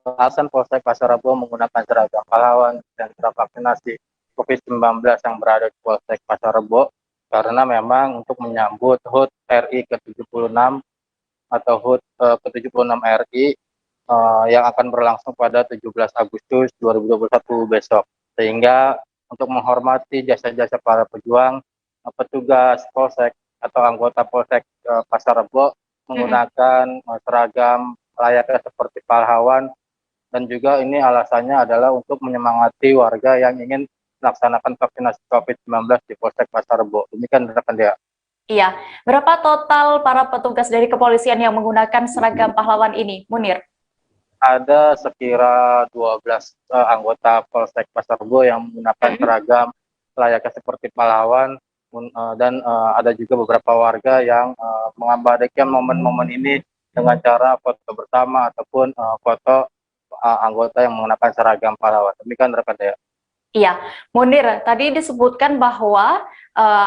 alasan Polsek Pasar Rebo menggunakan seragam pahlawan sentra vaksinasi COVID-19 yang berada di Polsek Pasar Rebo karena memang untuk menyambut HUT RI ke-76 atau HUT ke-76 RI yang akan berlangsung pada 17 Agustus 2021 besok. Sehingga untuk menghormati jasa-jasa para pejuang, petugas Polsek atau anggota Polsek Pasar Rebo menggunakan seragam layaknya seperti pahlawan, dan juga ini alasannya adalah untuk menyemangati warga yang ingin melaksanakan vaksinasi COVID-19 di Polsek Pasar Rebo. Demikian rekan Dea. Iya, berapa total para petugas dari kepolisian yang menggunakan seragam pahlawan ini, Munir? Ada sekira 12 anggota Polsek Pasar Rebo yang menggunakan seragam layaknya seperti pahlawan, dan ada juga beberapa warga yang mengabadikan momen-momen ini dengan cara foto bersama ataupun foto anggota yang menggunakan seragam pahlawan. Demikian rekan Dea. Iya, Munir, tadi disebutkan bahwa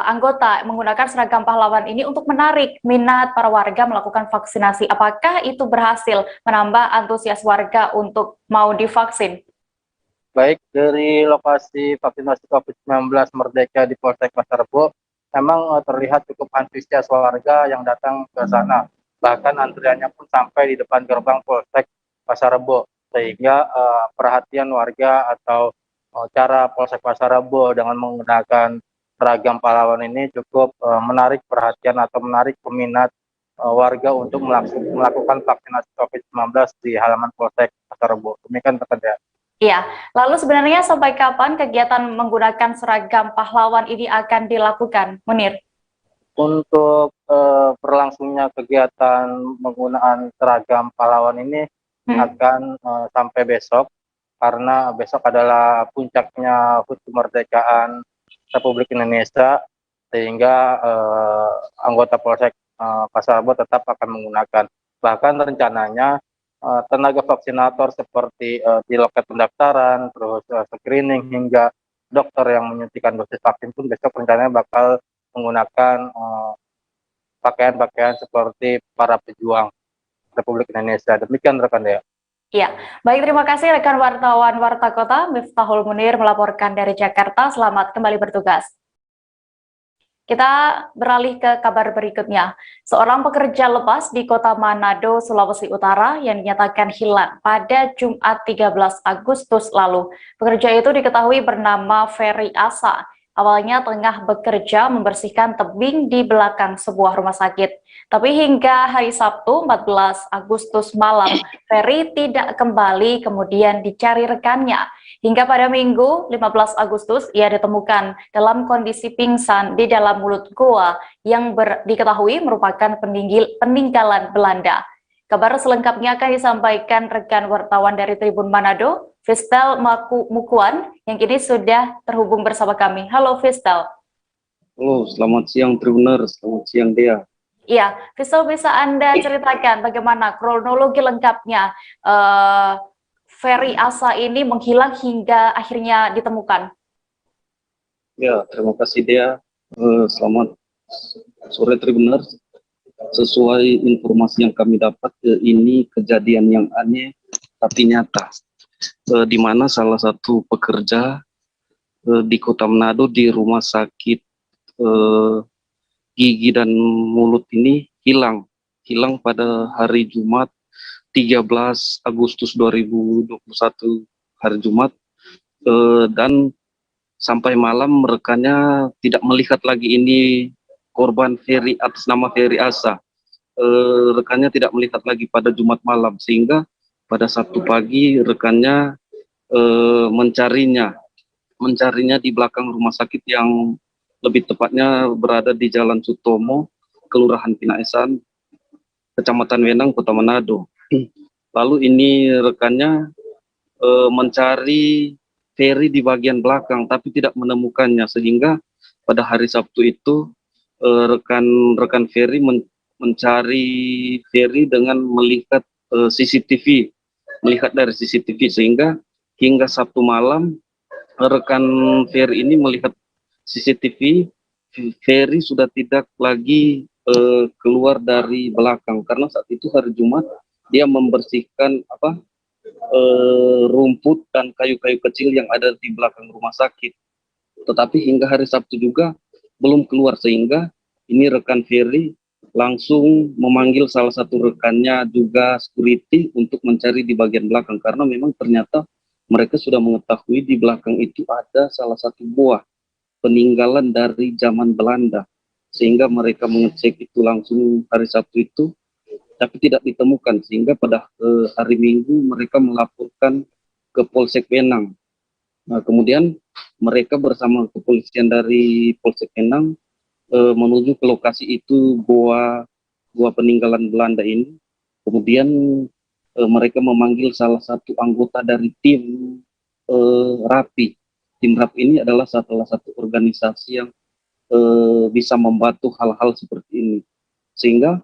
anggota menggunakan seragam pahlawan ini untuk menarik minat para warga melakukan vaksinasi. Apakah itu berhasil menambah antusias warga untuk mau divaksin? Baik, dari lokasi vaksinasi COVID-19 Merdeka di Polsek Pasar Rebo, memang terlihat cukup antusias warga yang datang ke sana. Bahkan antriannya pun sampai di depan gerbang Polsek Pasar Rebo, sehingga perhatian warga atau cara Polsek Pasar Rebo dengan menggunakan seragam pahlawan ini cukup menarik perhatian atau menarik peminat warga untuk melakukan vaksinasi COVID-19 di halaman Polsek Pasar Rebo. Demikian rekan Dea. Iya, lalu sebenarnya sampai kapan kegiatan menggunakan seragam pahlawan ini akan dilakukan, Munir? Untuk berlangsungnya kegiatan penggunaan seragam pahlawan ini akan sampai besok, karena besok adalah puncaknya HUT kemerdekaan Republik Indonesia, sehingga anggota Polsek Pasar Rebo tetap akan menggunakan. Bahkan rencananya tenaga vaksinator seperti di loket pendaftaran, terus screening hingga dokter yang menyuntikkan dosis vaksin pun besok rencananya bakal menggunakan pakaian-pakaian seperti para pejuang Republik Indonesia. Demikian rekan Dea. Iya, baik, terima kasih rekan wartawan Warta Kota, Miftahul Munir melaporkan dari Jakarta. Selamat kembali bertugas. Kita beralih ke kabar berikutnya. Seorang pekerja lepas di Kota Manado, Sulawesi Utara yang dinyatakan hilang pada Jumat 13 Agustus lalu. Pekerja itu diketahui bernama Ferry Asa. Awalnya tengah bekerja membersihkan tebing di belakang sebuah rumah sakit. Tapi hingga hari Sabtu 14 Agustus malam, Ferry tidak kembali, kemudian dicari rekannya. Hingga pada Minggu 15 Agustus, ia ditemukan dalam kondisi pingsan di dalam mulut goa yang diketahui merupakan peninggalan Belanda. Kabar selengkapnya akan disampaikan rekan wartawan dari Tribun Manado, Fistel Mukuan, yang kini sudah terhubung bersama kami. Halo Fistel. Halo, selamat siang Tribuners, selamat siang Dea. Iya, Fistel, bisa Anda ceritakan bagaimana kronologi lengkapnya Ferry Asa ini menghilang hingga akhirnya ditemukan? Ya, terima kasih Dea. Selamat sore Tribuners. Sesuai informasi yang kami dapat, ini kejadian yang aneh tapi nyata, di mana salah satu pekerja di Kota Manado di rumah sakit gigi dan mulut ini hilang pada hari Jumat 13 Agustus 2021 hari Jumat, dan sampai malam rekannya tidak melihat lagi ini korban Ferry atas nama Ferry Asa. Rekannya tidak melihat lagi pada Jumat malam, sehingga pada Sabtu pagi rekannya mencarinya di belakang rumah sakit yang lebih tepatnya berada di Jalan Sutomo, Kelurahan Pinaesan, Kecamatan Wenang, Kota Manado. Lalu ini rekannya mencari Ferry di bagian belakang tapi tidak menemukannya, sehingga pada hari Sabtu itu rekan Ferry mencari Ferry dengan melihat CCTV, melihat dari CCTV, sehingga hingga Sabtu malam rekan Ferry ini melihat CCTV, Ferry sudah tidak lagi keluar dari belakang, karena saat itu hari Jumat dia membersihkan rumput dan kayu-kayu kecil yang ada di belakang rumah sakit. Tetapi hingga hari Sabtu juga belum keluar, sehingga ini rekan Ferry langsung memanggil salah satu rekannya juga security untuk mencari di bagian belakang, karena memang ternyata mereka sudah mengetahui di belakang itu ada salah satu buah peninggalan dari zaman Belanda, sehingga mereka mengecek itu langsung hari Sabtu itu, tapi tidak ditemukan, sehingga pada hari Minggu mereka melaporkan ke Polsek Wenang. Nah, kemudian mereka bersama kepolisian dari Polsek Wenang menuju ke lokasi itu, gua peninggalan Belanda ini. Kemudian mereka memanggil salah satu anggota dari tim RAPI. Tim RAPI ini adalah salah satu organisasi yang bisa membantu hal-hal seperti ini. Sehingga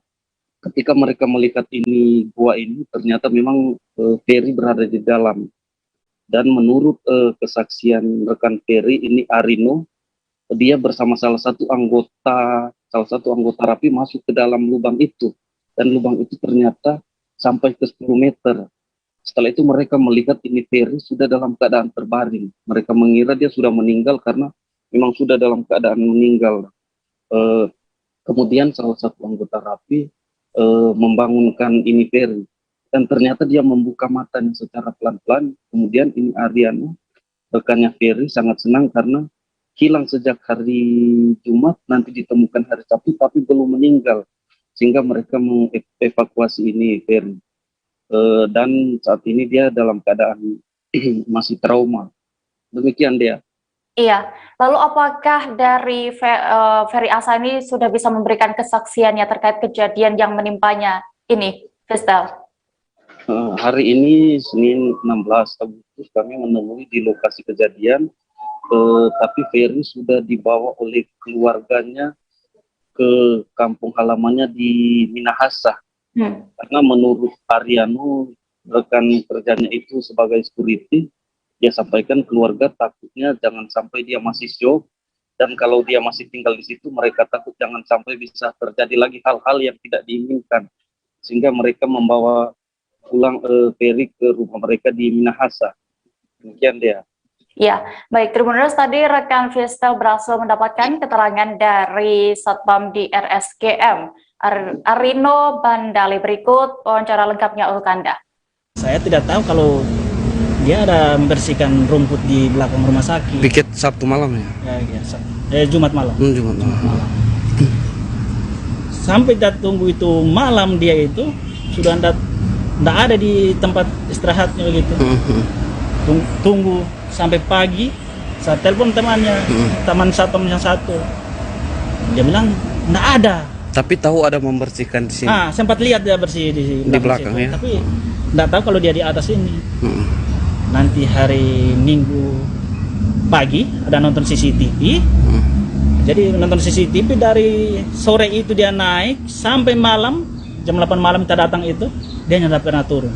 ketika mereka melihat ini gua ini ternyata memang Ferry berada di dalam. Dan menurut kesaksian rekan Ferry ini Arino, dia bersama salah satu anggota Rapi masuk ke dalam lubang itu, dan lubang itu ternyata sampai ke 10 meter. Setelah itu mereka melihat ini Ferry sudah dalam keadaan terbaring. Mereka mengira dia sudah meninggal karena memang sudah dalam keadaan meninggal. Kemudian salah satu anggota Rapi membangunkan ini Ferry, dan ternyata dia membuka matanya secara pelan-pelan. Kemudian ini Ariano, rekannya Ferry, sangat senang karena hilang sejak hari Jumat, nanti ditemukan hari Sabtu tapi belum meninggal, sehingga mereka mengevakuasi ini Ferry. Dan saat ini dia dalam keadaan masih trauma. Demikian dia. Iya, lalu apakah dari Ferry Asani sudah bisa memberikan kesaksiannya terkait kejadian yang menimpanya ini, Fistel? Hari ini Senin 16 Agustus kami menemui di lokasi kejadian, tapi Ferry sudah dibawa oleh keluarganya ke kampung halamannya di Minahasa. Karena menurut Ariano, rekan kerjanya itu sebagai security, dia sampaikan keluarga takutnya jangan sampai dia masih shock, dan kalau dia masih tinggal di situ mereka takut jangan sampai bisa terjadi lagi hal-hal yang tidak diinginkan, sehingga mereka membawa pulang Ferry ke rumah mereka di Minahasa. Demikian dia. Ya, baik Tribuners, tadi rekan Fistel berhasil mendapatkan keterangan dari Satpam di RSGM Arino Bandali. Berikut wawancara lengkapnya untuk Anda. Saya tidak tahu kalau dia ada membersihkan rumput di belakang rumah sakit. Piket Sabtu malam ya? Jumat malam. Jumat malam. Sampai kita tunggu itu malam, dia itu sudah tidak ada di tempat istirahatnya begitu. Tunggu sampai pagi, saya telepon temannya, teman satpam yang satu, dia bilang tidak ada. Tapi tahu ada membersihkan di sini. Sempat lihat dia bersih di belakang situ, ya. tapi tidak tahu kalau dia di atas ini. Nanti hari Minggu pagi ada nonton CCTV. Jadi nonton CCTV dari sore itu dia naik sampai malam jam 8 malam kita datang itu dia tidak pernah turun.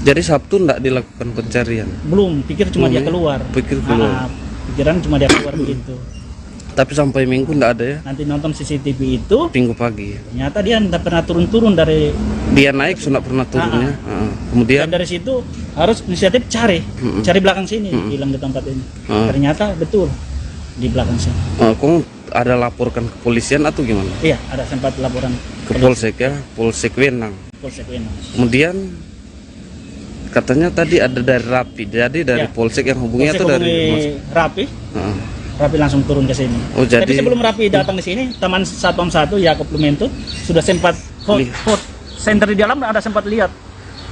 Jadi Sabtu tidak dilakukan pencarian? Belum, pikir cuma dia keluar. Pikiran cuma dia keluar begitu. Tapi sampai Minggu tidak ada ya? Nanti nonton CCTV itu Minggu pagi. Ternyata dia tidak pernah turun-turun dari. Dia naik sudah pernah turunnya. Kemudian dan dari situ harus inisiatif cari belakang sini, hilang di tempat ini. Ternyata betul di belakang sini. Kamu ada laporkan ke polisian atau gimana? Iya, ada sempat laporan ke Polsek ya, Polsek Wenang. Polsek Wenang. Kemudian katanya tadi ada dari Rapi, jadi dari Polsek yang hubungi atau dari Rapi? Rapi langsung turun ke sini. Jadi tapi sebelum Rapi datang di sini, teman Satpam 1 Yakob Lumento sudah sempat center di dalam, ada sempat lihat.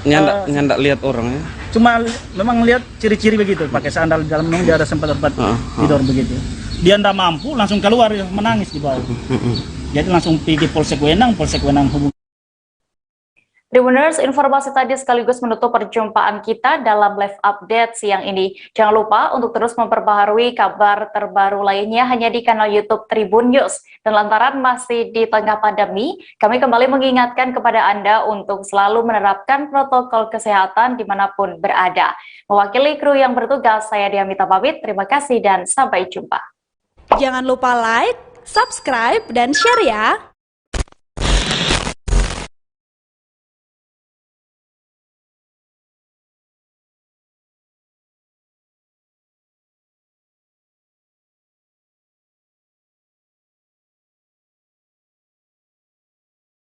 Nyandak lihat orang ya? Cuma memang lihat ciri-ciri begitu, pakai sandal di dalam, memang dia ada sempat tidur begitu. Dia tidak mampu, langsung keluar menangis di bawah. Jadi langsung pergi Polsek Wenang hubungi. Tribuners, informasi tadi sekaligus menutup perjumpaan kita dalam live update siang ini. Jangan lupa untuk terus memperbaharui kabar terbaru lainnya hanya di kanal YouTube Tribun News. Dan lantaran masih di tengah pandemi, kami kembali mengingatkan kepada Anda untuk selalu menerapkan protokol kesehatan dimanapun berada. Mewakili kru yang bertugas, saya Diamita pamit. Terima kasih dan sampai jumpa. Jangan lupa like, subscribe, dan share ya!